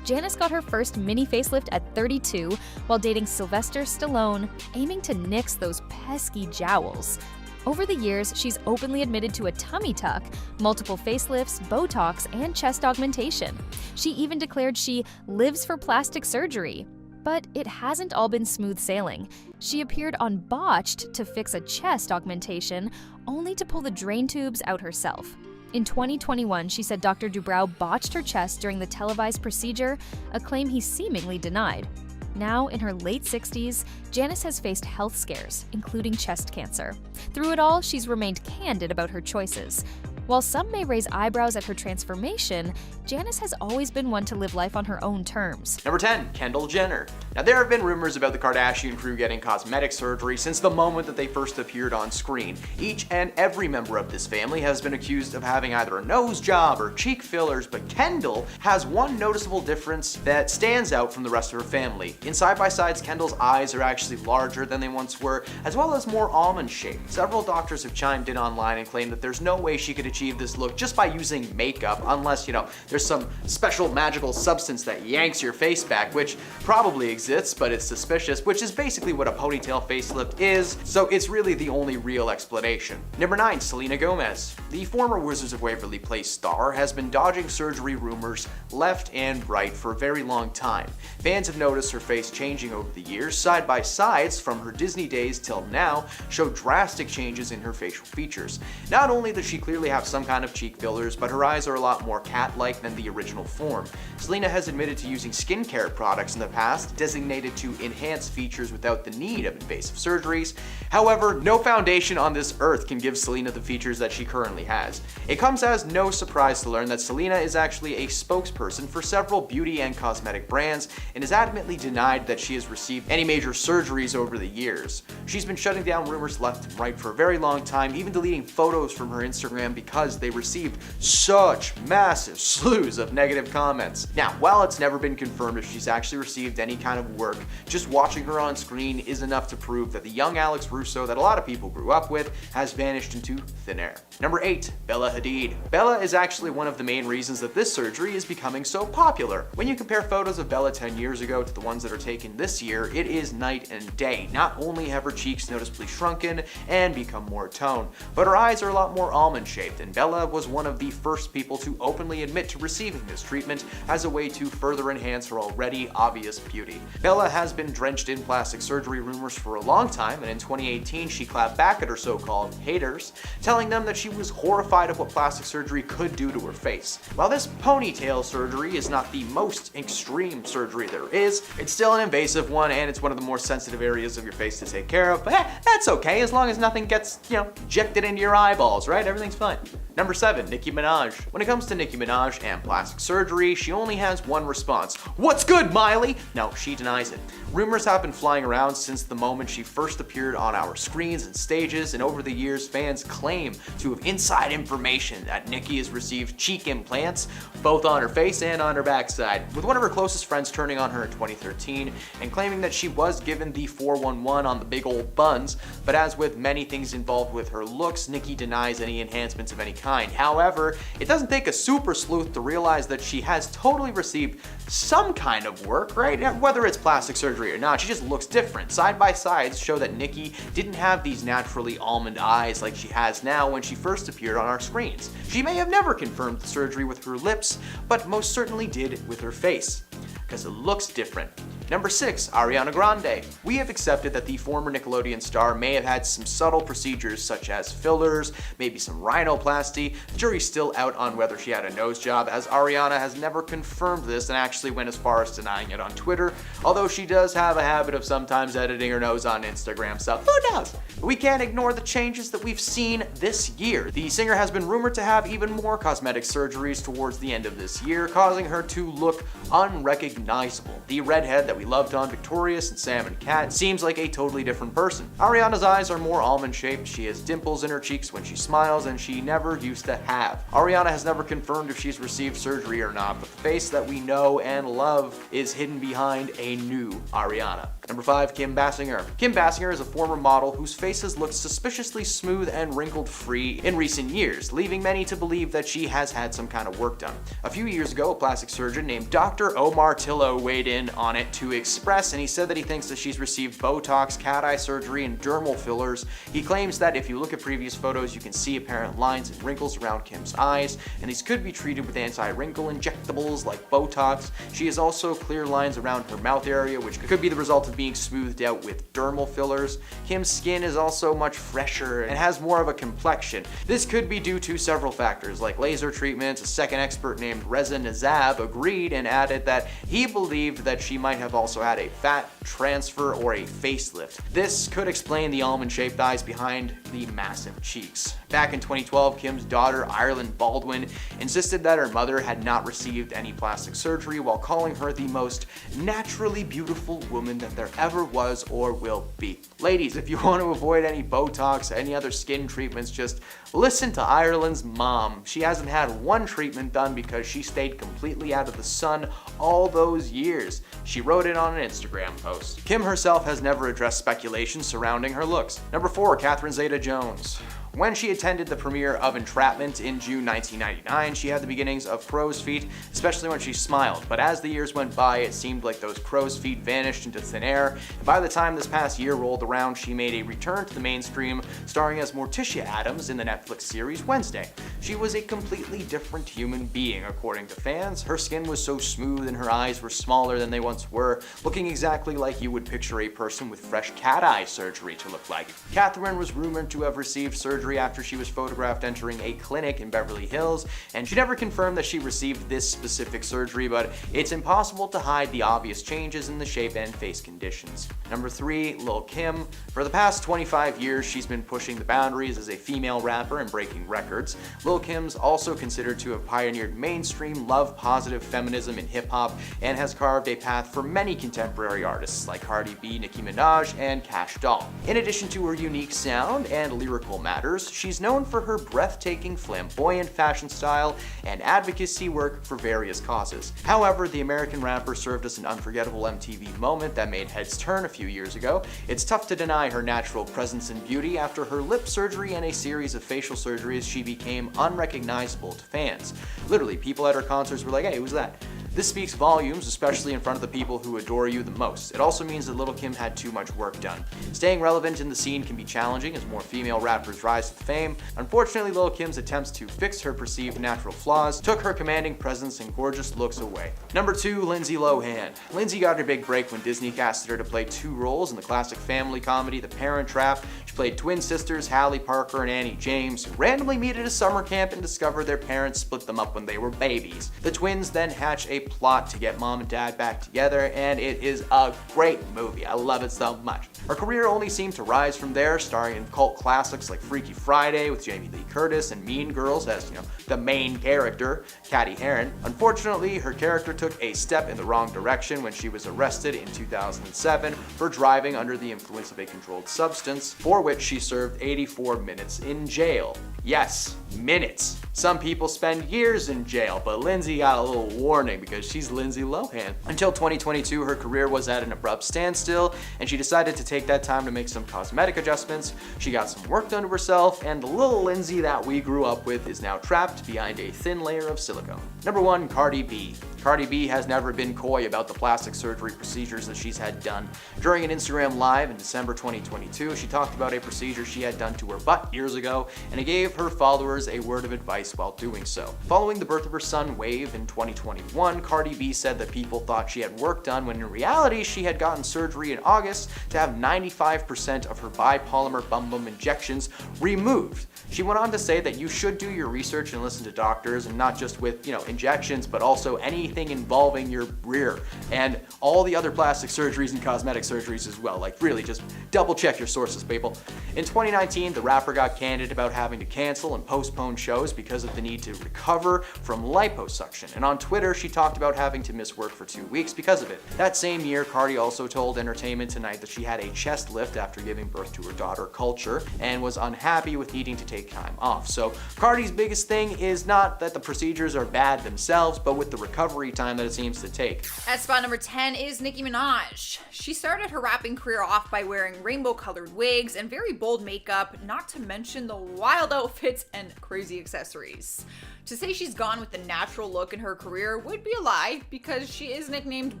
Janice got her first mini facelift at 32 while dating Sylvester Stallone, aiming to nix those pesky jowls. Over the years, she's openly admitted to a tummy tuck, multiple facelifts, Botox, and chest augmentation. She even declared she lives for plastic surgery. But it hasn't all been smooth sailing. She appeared on Botched to fix a chest augmentation, only to pull the drain tubes out herself. In 2021, she said Dr. Dubrow botched her chest during the televised procedure, a claim he seemingly denied. Now, in her late 60s, Janice has faced health scares, including chest cancer. Through it all, she's remained candid about her choices. While some may raise eyebrows at her transformation, Janice has always been one to live life on her own terms. Number 10, Kendall Jenner. Now there have been rumors about the Kardashian crew getting cosmetic surgery since the moment that they first appeared on screen. Each and every member of this family has been accused of having either a nose job or cheek fillers, but Kendall has one noticeable difference that stands out from the rest of her family. In side-by-sides, Kendall's eyes are actually larger than they once were, as well as more almond-shaped. Several doctors have chimed in online and claimed that there's no way she could achieve this look just by using makeup, unless, there's some special magical substance that yanks your face back, which probably exists, but it's suspicious, which is basically what a ponytail facelift is, so it's really the only real explanation. Number 9, Selena Gomez. The former Wizards of Waverly Place star has been dodging surgery rumors left and right for a very long time. Fans have noticed her face changing over the years. Side-by-sides from her Disney days till now show drastic changes in her facial features. Not only does she clearly have some kind of cheek fillers, but her eyes are a lot more cat-like than the original form. Selena has admitted to using skincare products in the past, designated to enhance features without the need of invasive surgeries. However, no foundation on this earth can give Selena the features that she currently has. It comes as no surprise to learn that Selena is actually a spokesperson for several beauty and cosmetic brands and has adamantly denied that she has received any major surgeries over the years. She's been shutting down rumors left and right for a very long time, even deleting photos from her Instagram because because they received such massive slews of negative comments. Now, while it's never been confirmed if she's actually received any kind of work, just watching her on screen is enough to prove that the young Alex Russo that a lot of people grew up with has vanished into thin air. Number 8, Bella Hadid. Bella is actually one of the main reasons that this surgery is becoming so popular. When you compare photos of Bella 10 years ago to the ones that are taken this year, it is night and day. Not only have her cheeks noticeably shrunken and become more toned, but her eyes are a lot more almond-shaped, and Bella was one of the first people to openly admit to receiving this treatment as a way to further enhance her already obvious beauty. Bella has been drenched in plastic surgery rumors for a long time, and in 2018 she clapped back at her so-called haters, telling them that she was horrified of what plastic surgery could do to her face. While this ponytail surgery is not the most extreme surgery there is, it's still an invasive one, and it's one of the more sensitive areas of your face to take care of, but that's okay as long as nothing gets, injected into your eyeballs, right? Everything's fine. Number 7, Nicki Minaj. When it comes to Nicki Minaj and plastic surgery, she only has one response. What's good, Miley? No, she denies it. Rumors have been flying around since the moment she first appeared on our screens and stages, and over the years, fans claim to have inside information that Nicki has received cheek implants, both on her face and on her backside, with one of her closest friends turning on her in 2013 and claiming that she was given the 411 on the big old buns, but as with many things involved with her looks, Nicki denies any enhancements of any kind. However, it doesn't take a super sleuth to realize that she has totally received some kind of work, right? Whether it's plastic surgery or not, she just looks different. Side by sides show that Nicki didn't have these naturally almond eyes like she has now when she first appeared on our screens. She may have never confirmed the surgery with her lips, but most certainly did with her face, because it looks different. Number 6, Ariana Grande. We have accepted that the former Nickelodeon star may have had some subtle procedures such as fillers, maybe some rhinoplasty. The jury's still out on whether she had a nose job, as Ariana has never confirmed this and actually went as far as denying it on Twitter, although she does have a habit of sometimes editing her nose on Instagram, so who knows? We can't ignore the changes that we've seen this year. The singer has been rumored to have even more cosmetic surgeries towards the end of this year, causing her to look unrecognizable. The redhead that we loved on Victorious and Sam and Cat seems like a totally different person. Ariana's eyes are more almond-shaped, she has dimples in her cheeks when she smiles, and she never used to have. Ariana has never confirmed if she's received surgery or not, but the face that we know and love is hidden behind a new Ariana. Number 5, Kim Basinger. Kim Basinger is a former model whose face has looked suspiciously smooth and wrinkle-free in recent years, leaving many to believe that she has had some kind of work done. A few years ago, a plastic surgeon named Dr. Omar Tillo weighed in on it to express, and he said that he thinks that she's received Botox, cat eye surgery, and dermal fillers. He claims that if you look at previous photos, you can see apparent lines and wrinkles around Kim's eyes, and these could be treated with anti-wrinkle injectables like Botox. She has also clear lines around her mouth area, which could be the result of being smoothed out with dermal fillers. Kim's skin is also much fresher and has more of a complexion. This could be due to several factors like laser treatments. A second expert named Reza Nazab agreed and added that he believed that she might have also had a fat transfer or a facelift. This could explain the almond-shaped eyes behind the massive cheeks. Back in 2012, Kim's daughter, Ireland Baldwin, insisted that her mother had not received any plastic surgery while calling her the most naturally beautiful woman that there ever was or will be. Ladies, if you want to avoid any Botox, any other skin treatments, just listen to Ireland's mom. She hasn't had one treatment done because she stayed completely out of the sun all those years. She wrote it on an Instagram post. Kim herself has never addressed speculation surrounding her looks. Number 4, Catherine Zeta-Jones. When she attended the premiere of Entrapment in June 1999, she had the beginnings of crow's feet, especially when she smiled. But as the years went by, it seemed like those crow's feet vanished into thin air. And by the time this past year rolled around, she made a return to the mainstream, starring as Morticia Addams in the Netflix series Wednesday. She was a completely different human being, according to fans. Her skin was so smooth and her eyes were smaller than they once were, looking exactly like you would picture a person with fresh cat eye surgery to look like. Catherine was rumored to have received surgery after she was photographed entering a clinic in Beverly Hills, and she never confirmed that she received this specific surgery, but it's impossible to hide the obvious changes in the shape and face conditions. Number 3, Lil' Kim. For the past 25 years, she's been pushing the boundaries as a female rapper and breaking records. Lil' Kim's also considered to have pioneered mainstream love-positive feminism in hip-hop and has carved a path for many contemporary artists like Cardi B, Nicki Minaj, and Cash Doll. In addition to her unique sound and lyrical matter, years, she's known for her breathtaking, flamboyant fashion style and advocacy work for various causes. However, the American rapper served as an unforgettable MTV moment that made heads turn a few years ago. It's tough to deny her natural presence and beauty. After her lip surgery and a series of facial surgeries, she became unrecognizable to fans. Literally, people at her concerts were like, "Hey, who's that?" This speaks volumes, especially in front of the people who adore you the most. It also means that Lil' Kim had too much work done. Staying relevant in the scene can be challenging as more female rappers rise to fame. Unfortunately, Lil' Kim's attempts to fix her perceived natural flaws took her commanding presence and gorgeous looks away. Number 2, Lindsay Lohan. Lindsay got her big break when Disney casted her to play 2 roles in the classic family comedy The Parent Trap. She played twin sisters Hallie Parker and Annie James, who randomly meet at a summer camp and discover their parents split them up when they were babies. The twins then hatch a plot to get mom and dad back together, and it is a great movie. I love it so much. Her career only seemed to rise from there, starring in cult classics like Freaky Friday with Jamie Lee Curtis and Mean Girls as, the main character, Cathy Heron. Unfortunately, her character took a step in the wrong direction when she was arrested in 2007 for driving under the influence of a controlled substance, for which she served 84 minutes in jail. Yes, minutes. Some people spend years in jail, but Lindsay got a little warning because she's Lindsay Lohan. Until 2022, her career was at an abrupt standstill, and she decided to take that time to make some cosmetic adjustments. She got some work done to herself, and the little Lindsay that we grew up with is now trapped behind a thin layer of silicone. Number 1, Cardi B. Cardi B has never been coy about the plastic surgery procedures that she's had done. During an Instagram Live in December 2022, she talked about a procedure she had done to her butt years ago, and it gave her followers a word of advice while doing so. Following the birth of her son, Wave, in 2021, Cardi B said that people thought she had work done when in reality she had gotten surgery in August to have 95% of her bipolymer bum injections removed. She went on to say that you should do your research and listen to doctors, and not just with, injections, but also anything involving your rear and all the other plastic surgeries and cosmetic surgeries as well. Like, really, just double check your sources, people. In 2019, the rapper got candid about having to cancel and postpone shows because of the need to recover from liposuction. And on Twitter, she talked about having to miss work for 2 weeks because of it. That same year, Cardi also told Entertainment Tonight that she had a chest lift after giving birth to her daughter, Culture, and was unhappy with needing to take time off. So Cardi's biggest thing is not that the procedures are bad themselves, but with the recovery time that it seems to take. At spot number 10 is Nicki Minaj. She started her rapping career off by wearing rainbow-colored wigs and very bold makeup, not to mention the wild outfits and crazy accessories. To say she's gone with the natural look in her career would be a lie, because she is nicknamed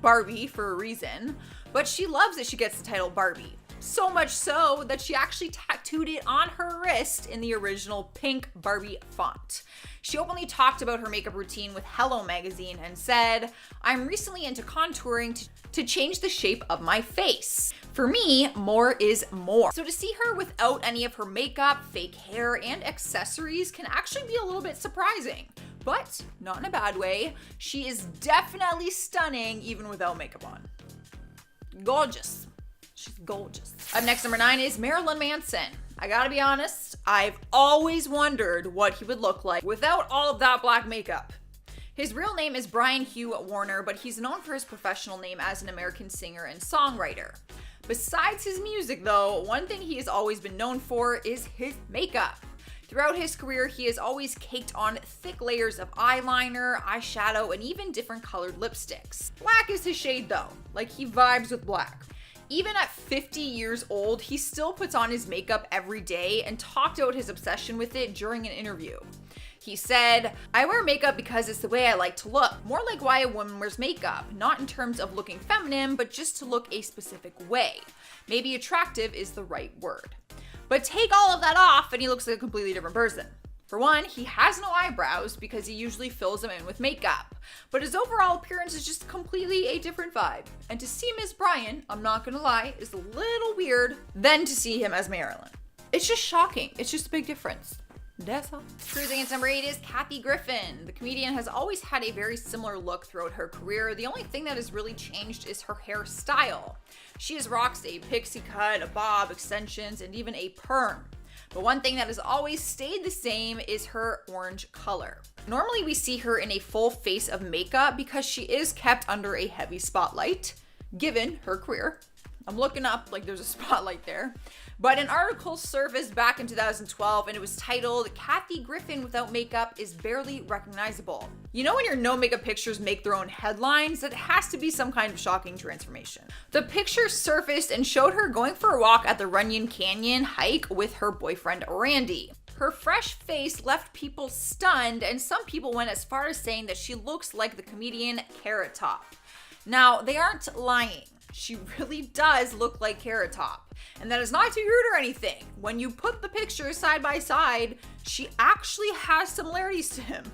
Barbie for a reason, but she loves that she gets the title Barbie. So much so that she actually tattooed it on her wrist in the original pink Barbie font. She openly talked about her makeup routine with Hello magazine and said, "I'm recently into contouring to change the shape of my face. For me, more is more." So to see her without any of her makeup, fake hair, and accessories can actually be a little bit surprising. But not in a bad way. She is definitely stunning even without makeup on. Gorgeous. She's gorgeous. Up next, number 9 is Marilyn Manson. I gotta be honest, I've always wondered what he would look like without all of that black makeup. His real name is Brian Hugh Warner, but he's known for his professional name as an American singer and songwriter. Besides his music though, one thing he has always been known for is his makeup. Throughout his career, he has always caked on thick layers of eyeliner, eyeshadow, and even different colored lipsticks. Black is his shade though, like he vibes with black. Even at 50 years old, he still puts on his makeup every day and talked about his obsession with it during an interview. He said, "I wear makeup because it's the way I like to look, more like why a woman wears makeup, not in terms of looking feminine, but just to look a specific way. Maybe attractive is the right word. But take all of that off and he looks like a completely different person. For one, he has no eyebrows because he usually fills them in with makeup, but his overall appearance is just completely a different vibe. And to see him as Brian, I'm not gonna lie, is a little weird than to see him as Marilyn. It's just shocking. It's just a big difference. That's all." Cruising at number 8 is Kathy Griffin. The comedian has always had a very similar look throughout her career. The only thing that has really changed is her hairstyle. She has rocked a pixie cut, a bob, extensions, and even a perm. But one thing that has always stayed the same is her orange color. Normally we see her in a full face of makeup because she is kept under a heavy spotlight, given her career. I'm looking up like there's a spotlight there. But an article surfaced back in 2012 and it was titled, "Kathy Griffin without makeup is barely recognizable." You know when your no makeup pictures make their own headlines? That has to be some kind of shocking transformation. The picture surfaced and showed her going for a walk at the Runyon Canyon hike with her boyfriend Randy. Her fresh face left people stunned, and some people went as far as saying that she looks like the comedian Carrot Top. Now, they aren't lying. She really does look like Carrot Top. And that is not to be rude or anything. When you put the pictures side by side, she actually has similarities to him.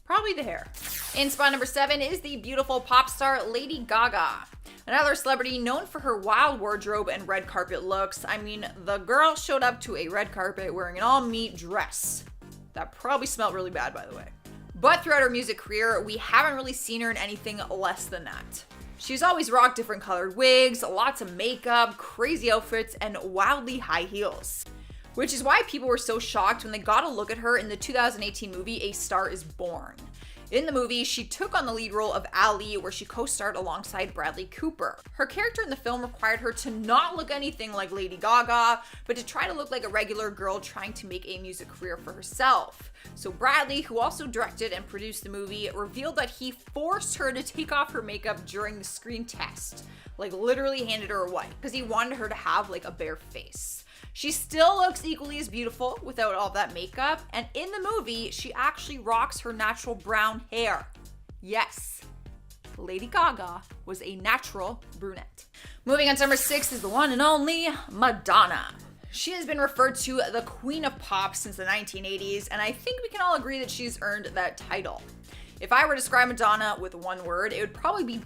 Probably the hair. In spot number 7 is the beautiful pop star Lady Gaga. Another celebrity known for her wild wardrobe and red carpet looks. I mean, the girl showed up to a red carpet wearing an all-meat dress. That probably smelled really bad, by the way. But throughout her music career, we haven't really seen her in anything less than that. She's always rocked different colored wigs, lots of makeup, crazy outfits, and wildly high heels. Which is why people were so shocked when they got a look at her in the 2018 movie A Star is Born. In the movie, she took on the lead role of Allie, where she co-starred alongside Bradley Cooper. Her character in the film required her to not look anything like Lady Gaga, but to try to look like a regular girl trying to make a music career for herself. So Bradley, who also directed and produced the movie, revealed that he forced her to take off her makeup during the screen test. Like literally handed her a wipe, because he wanted her to have like a bare face. She still looks equally as beautiful without all that makeup, and in the movie, she actually rocks her natural brown hair. Yes, Lady Gaga was a natural brunette. Moving on to number 6 is the one and only Madonna. She has been referred to the Queen of Pop since the 1980s, and I think we can all agree that she's earned that title. If I were to describe Madonna with one word, it would probably be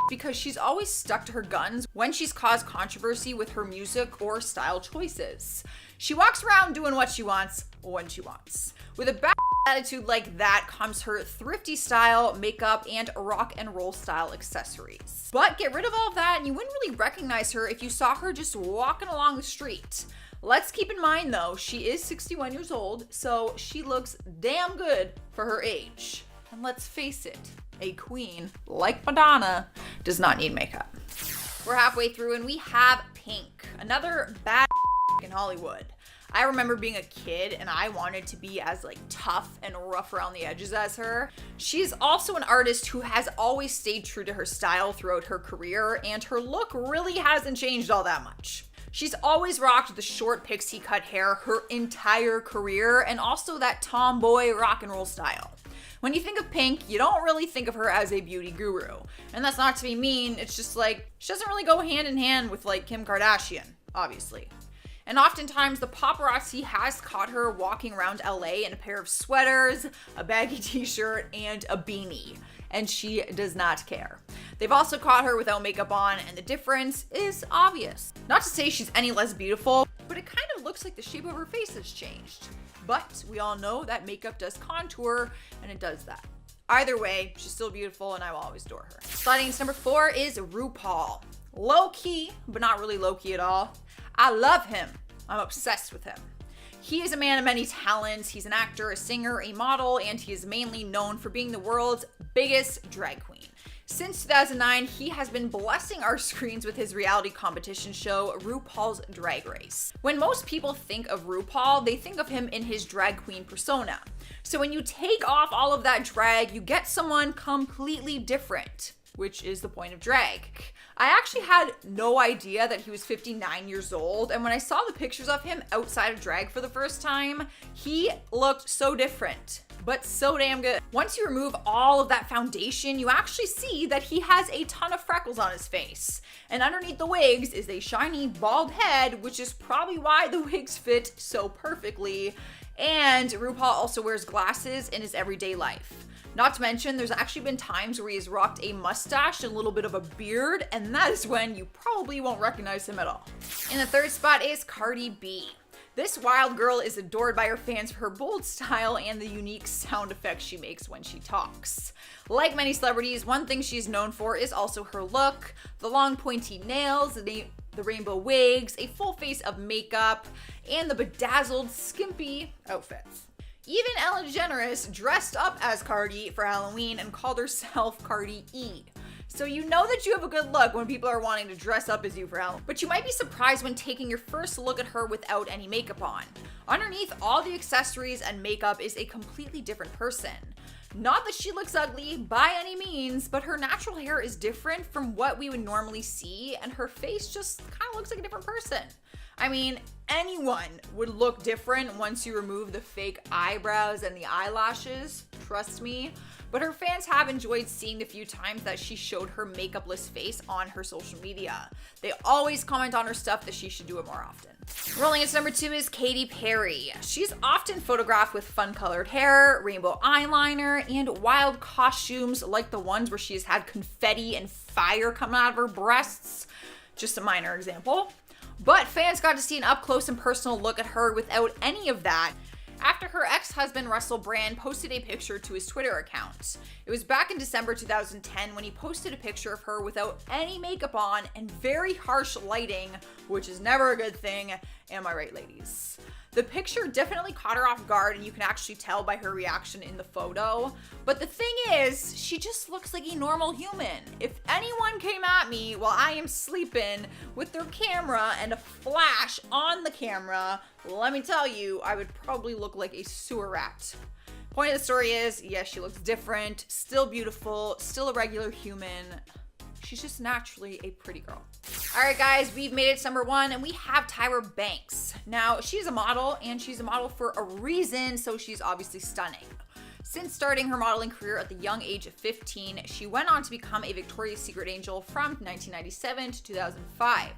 because she's always stuck to her guns when she's caused controversy with her music or style choices. She walks around doing what she wants when she wants. With a bad attitude like that comes her thrifty style, makeup, and rock and roll style accessories. But get rid of all of that and you wouldn't really recognize her if you saw her just walking along the street. Let's keep in mind though, she is 61 years old, so she looks damn good for her age. And let's face it, a queen like Madonna does not need makeup. We're halfway through and we have Pink, another bad in Hollywood. I remember being a kid and I wanted to be as like tough and rough around the edges as her. She is also an artist who has always stayed true to her style throughout her career, and her look really hasn't changed all that much. She's always rocked the short pixie cut hair her entire career, and also that tomboy rock and roll style. When you think of Pink, you don't really think of her as a beauty guru. And that's not to be mean, it's just like, she doesn't really go hand in hand with like Kim Kardashian, obviously. And oftentimes the paparazzi has caught her walking around LA in a pair of sweaters, a baggy t-shirt, and a beanie. And she does not care. They've also caught her without makeup on, and the difference is obvious. Not to say she's any less beautiful, but it kind of looks like the shape of her face has changed. But we all know that makeup does contour, and it does that. Either way, she's still beautiful and I will always adore her. Sliding into number 4 is RuPaul. Low key, but not really low key at all. I love him. I'm obsessed with him. He is a man of many talents. He's an actor, a singer, a model, and he is mainly known for being the world's biggest drag queen. Since 2009, he has been blessing our screens with his reality competition show, RuPaul's Drag Race. When most people think of RuPaul, they think of him in his drag queen persona. So when you take off all of that drag, you get someone completely different, which is the point of drag. I actually had no idea that he was 59 years old, and when I saw the pictures of him outside of drag for the first time, he looked so different, but so damn good. Once you remove all of that foundation, you actually see that he has a ton of freckles on his face. And underneath the wigs is a shiny bald head, which is probably why the wigs fit so perfectly. And RuPaul also wears glasses in his everyday life. Not to mention, there's actually been times where he has rocked a mustache and a little bit of a beard, and that is when you probably won't recognize him at all. In the third spot is Cardi B. This wild girl is adored by her fans for her bold style and the unique sound effects she makes when she talks. Like many celebrities, one thing she's known for is also her look, the long pointy nails, the rainbow wigs, a full face of makeup, and the bedazzled, skimpy outfits. Even Ellen DeGeneres dressed up as Cardi for Halloween and called herself Cardi E. So you know that you have a good look when people are wanting to dress up as you for Halloween. But you might be surprised when taking your first look at her without any makeup on. Underneath all the accessories and makeup is a completely different person. Not that she looks ugly by any means, but her natural hair is different from what we would normally see, and her face just kind of looks like a different person. I mean, anyone would look different once you remove the fake eyebrows and the eyelashes, trust me. But her fans have enjoyed seeing the few times that she showed her makeupless face on her social media. They always comment on her stuff that she should do it more often. Rolling into number 2 is Katy Perry. She's often photographed with fun colored hair, rainbow eyeliner, and wild costumes like the ones where she has had confetti and fire coming out of her breasts. Just a minor example. But fans got to see an up-close and personal look at her without any of that after her ex-husband Russell Brand posted a picture to his Twitter account. It was back in December 2010 when he posted a picture of her without any makeup on and very harsh lighting, which is never a good thing, am I right, ladies? The picture definitely caught her off guard, and you can actually tell by her reaction in the photo. But the thing is, she just looks like a normal human. If anyone came at me while I am sleeping with their camera and a flash on the camera, let me tell you, I would probably look like a sewer rat. Point of the story is, yes, she looks different, still beautiful, still a regular human. She's just naturally a pretty girl. All right, guys, we've made it to number 1, and we have Tyra Banks. Now, she's a model, and she's a model for a reason, so she's obviously stunning. Since starting her modeling career at the young age of 15, she went on to become a Victoria's Secret angel from 1997 to 2005.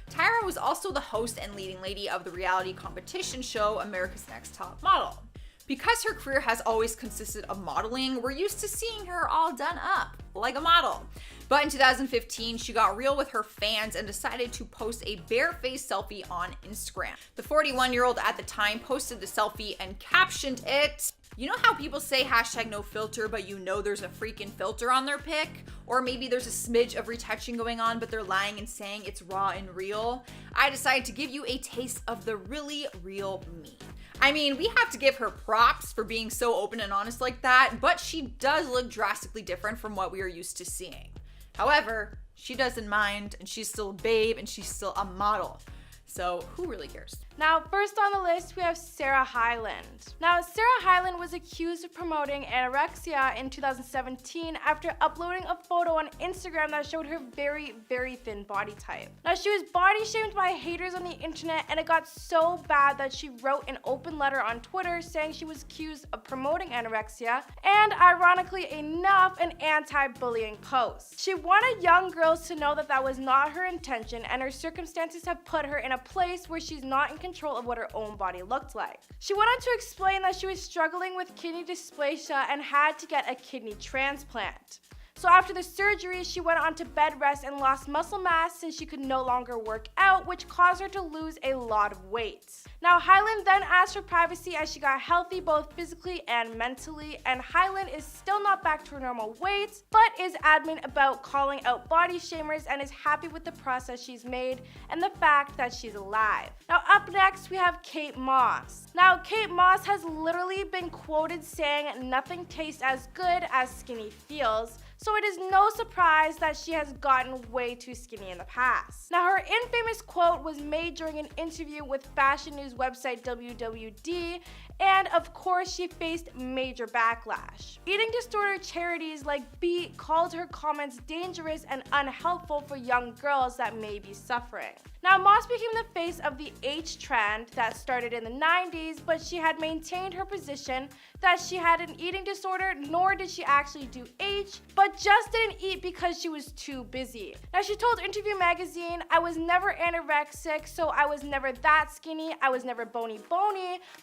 Tyra was also the host and leading lady of the reality competition show America's Next Top Model. Because her career has always consisted of modeling, we're used to seeing her all done up, like a model. But in 2015, she got real with her fans and decided to post a bare-faced selfie on Instagram. The 41-year-old at the time posted the selfie and captioned it, "You know how people say #no filter, but you know there's a freaking filter on their pic? Or maybe there's a smidge of retouching going on, but they're lying and saying it's raw and real? I decided to give you a taste of the really real me." I mean, we have to give her props for being so open and honest like that, but she does look drastically different from what we are used to seeing. However, she doesn't mind, and she's still a babe, and she's still a model. So who really cares? Now, first on the list, we have Sarah Hyland. Now, Sarah Hyland was accused of promoting anorexia in 2017 after uploading a photo on Instagram that showed her very, very thin body type. Now, she was body shamed by haters on the internet, and it got so bad that she wrote an open letter on Twitter saying she was accused of promoting anorexia, and ironically enough, an anti-bullying post. She wanted young girls to know that that was not her intention, and her circumstances have put her in a place where she's not in control of what her own body looked like. She went on to explain that she was struggling with kidney dysplasia and had to get a kidney transplant. So after the surgery, she went on to bed rest and lost muscle mass since she could no longer work out, which caused her to lose a lot of weight. Now, Hyland then asked for privacy as she got healthy both physically and mentally, and Hyland is still not back to her normal weight, but is adamant about calling out body shamers and is happy with the process she's made and the fact that she's alive. Now, up next, we have Kate Moss. Now, Kate Moss has literally been quoted saying, "Nothing tastes as good as skinny feels," so it is no surprise that she has gotten way too skinny in the past. Now, her infamous quote was made during an interview with fashion news website WWD, and of course she faced major backlash. Eating disorder charities like Beat called her comments dangerous and unhelpful for young girls that may be suffering. Now, Moss became the face of the H trend that started in the 90s, but she had maintained her position that she had an eating disorder, nor did she actually do H, but just didn't eat because she was too busy. Now, she told Interview Magazine, "I was never anorexic, so I was never that skinny. I was never bony,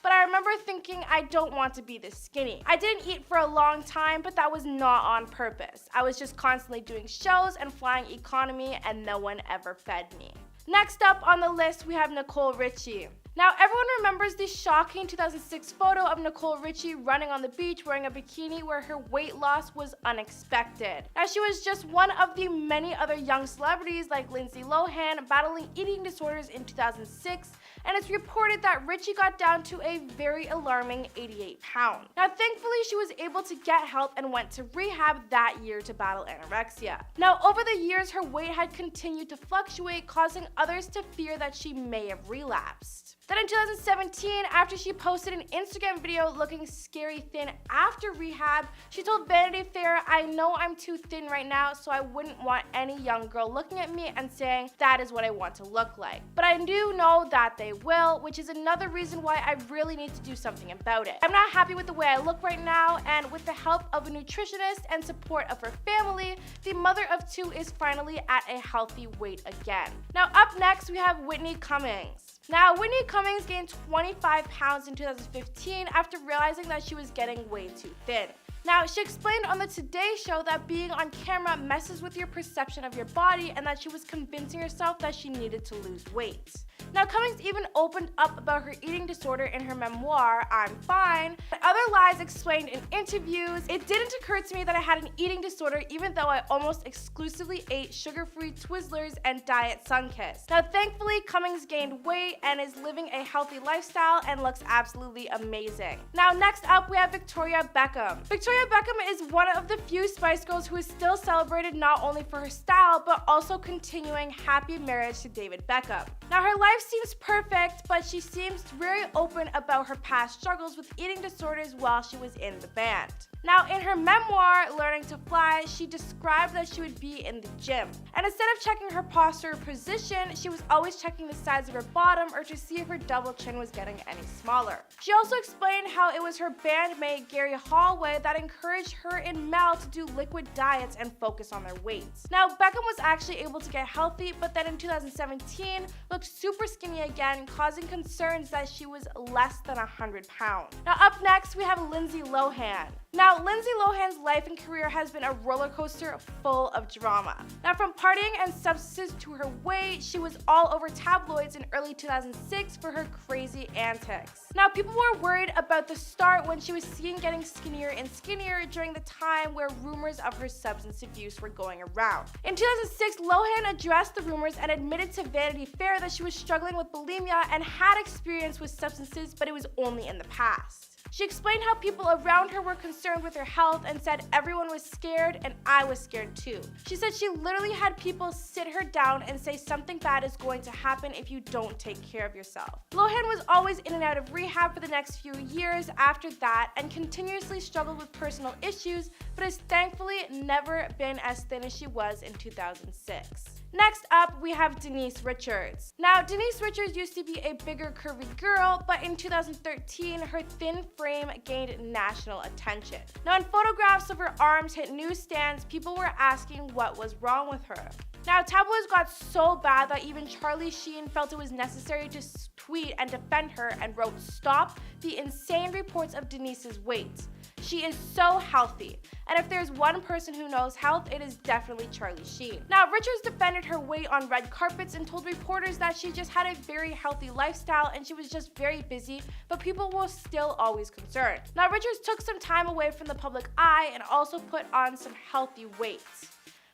but I remember thinking I don't want to be this skinny. I didn't eat for a long time, but that was not on purpose. I was just constantly doing shows and flying economy, and no one ever fed me." Next up on the list, we have Nicole Richie. Now, everyone remembers the shocking 2006 photo of Nicole Richie running on the beach wearing a bikini where her weight loss was unexpected. Now, she was just one of the many other young celebrities like Lindsay Lohan battling eating disorders in 2006 and it's reported that Richie got down to a very alarming 88 pounds. Now thankfully she was able to get help and went to rehab that year to battle anorexia. Now over the years her weight had continued to fluctuate, causing others to fear that she may have relapsed. Then in 2017, after she posted an Instagram video looking scary thin after rehab, she told Vanity Fair, "I know I'm too thin right now, so I wouldn't want any young girl looking at me and saying that is what I want to look like. But I do know that they will, which is another reason why I really need to do something about it. I'm not happy with the way I look right now, and with the help of a nutritionist and support of her family, the mother of two is finally at a healthy weight again." Now up next, we have Whitney Cummings. Now, Whitney Cummings gained 25 pounds in 2015 after realizing that she was getting way too thin. Now, she explained on the Today Show that being on camera messes with your perception of your body and that she was convincing herself that she needed to lose weight. Now, Cummings even opened up about her eating disorder in her memoir, I'm Fine. Other lies explained in interviews. "It didn't occur to me that I had an eating disorder even though I almost exclusively ate sugar-free Twizzlers and Diet Sunkist." Now, thankfully, Cummings gained weight and is living a healthy lifestyle and looks absolutely amazing. Now, next up, we have Victoria Beckham. Victoria Beckham is one of the few Spice Girls who is still celebrated not only for her style, but also continuing happy marriage to David Beckham. Now, her life seems perfect, but she seems very open about her past struggles with eating disorders while she was in the band. Now, in her memoir, Learning to Fly, she described that she would be in the gym. And instead of checking her posture or position, she was always checking the size of her bottom or to see if her double chin was getting any smaller. She also explained how it was her bandmate, Gary Holloway, that encouraged her and Mel to do liquid diets and focus on their weights. Now, Beckham was actually able to get healthy, but then in 2017, looked super skinny again, causing concerns that she was less than 100 pounds. Now, up next, we have Lindsay Lohan. Now, Lindsay Lohan's life and career has been a roller coaster full of drama. Now, from partying and substances to her weight, she was all over tabloids in early 2006 for her crazy antics. Now, people were worried about the start when she was seen getting skinnier and skinnier during the time where rumors of her substance abuse were going around. In 2006, Lohan addressed the rumors and admitted to Vanity Fair that she was struggling with bulimia and had experience with substances, but it was only in the past. She explained how people around her were concerned with her health and said everyone was scared and I was scared too. She said she literally had people sit her down and say something bad is going to happen if you don't take care of yourself. Lohan was always in and out of rehab for the next few years after that and continuously struggled with personal issues, but has thankfully never been as thin as she was in 2006. Next up, we have Denise Richards. Now, Denise Richards used to be a bigger, curvy girl, but in 2013, her thin frame gained national attention. Now, in photographs of her arms hit newsstands, people were asking what was wrong with her. Now, tabloids got so bad that even Charlie Sheen felt it was necessary to tweet and defend her and wrote, "Stop the insane reports of Denise's weight. She is so healthy. And if there's one person who knows health, it is definitely Charlie Sheen." Now, Richards defended her weight on red carpets and told reporters that she just had a very healthy lifestyle and she was just very busy, but people were still always concerned. Now, Richards took some time away from the public eye and also put on some healthy weight.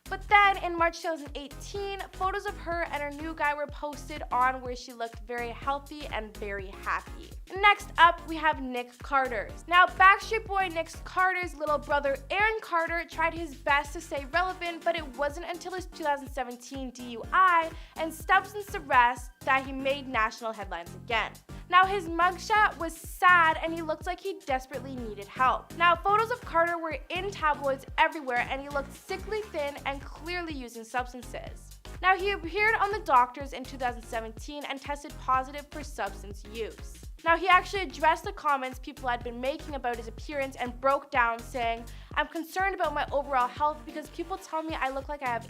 But then in March 2018, photos of her and her new guy were posted on where she looked very healthy and very happy. Next up, we have Nick Carter. Now, Backstreet Boy Nick Carter's little brother Aaron Carter tried his best to stay relevant, but it wasn't until his 2017 DUI and substance arrest that he made national headlines again. Now, his mugshot was sad and he looked like he desperately needed help. Now, photos of Carter were in tabloids everywhere and he looked sickly thin and clearly using substances. Now, he appeared on The Doctors in 2017 and tested positive for substance use. Now, he actually addressed the comments people had been making about his appearance and broke down saying, "I'm concerned about my overall health because people tell me I look like I have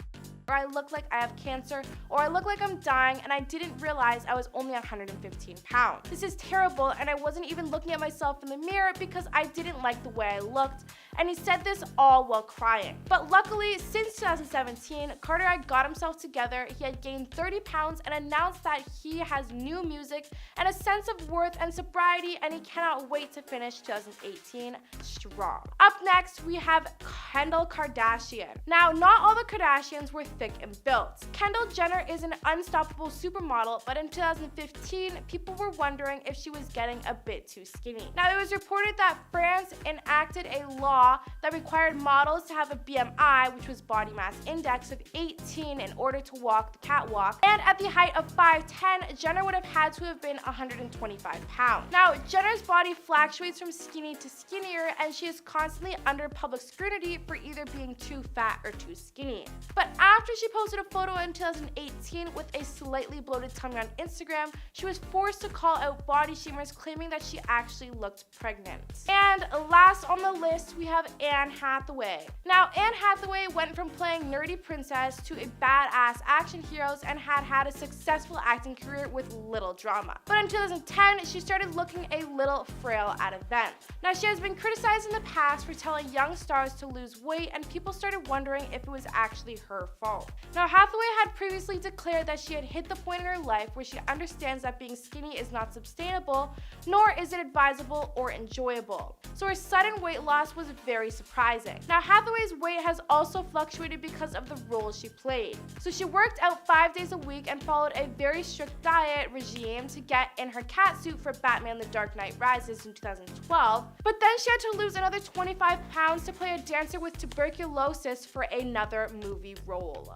or I look like I have cancer, or I look like I'm dying and I didn't realize I was only 115 pounds. This is terrible and I wasn't even looking at myself in the mirror because I didn't like the way I looked." And he said this all while crying. But luckily, since 2017, Carter had got himself together, he had gained 30 pounds and announced that he has new music and a sense of worth and sobriety, and he cannot wait to finish 2018 strong. Up next, we have Kendall Kardashian. Now, not all the Kardashians were thick and built. Kendall Jenner is an unstoppable supermodel, but in 2015, people were wondering if she was getting a bit too skinny. Now, it was reported that France enacted a law that required models to have a BMI, which was body mass index, of 18 in order to walk the catwalk, and at the height of 5'10", Jenner would have had to have been 125 pounds. Now, Jenner's body fluctuates from skinny to skinnier, and she is constantly under public scrutiny for either being too fat or too skinny. But after she posted a photo in 2018 with a slightly bloated tummy on Instagram, she was forced to call out body shamers, claiming that she actually looked pregnant. And last on the list, we have Anne Hathaway. Now, Anne Hathaway went from playing nerdy princess to a badass action hero and had a successful acting career with little drama. But in 2010, she started looking a little frail at events. Now, she has been criticized in the past for telling young stars to lose weight, and people started wondering if it was actually her fault. Now, Hathaway had previously declared that she had hit the point in her life where she understands that being skinny is not sustainable, nor is it advisable or enjoyable. So her sudden weight loss was very surprising. Now, Hathaway's weight has also fluctuated because of the roles she played. So she worked out 5 days a week and followed a very strict diet regime to get in her catsuit for Batman The Dark Knight Rises in 2012, but then she had to lose another 25 pounds to play a dancer with tuberculosis for another movie role.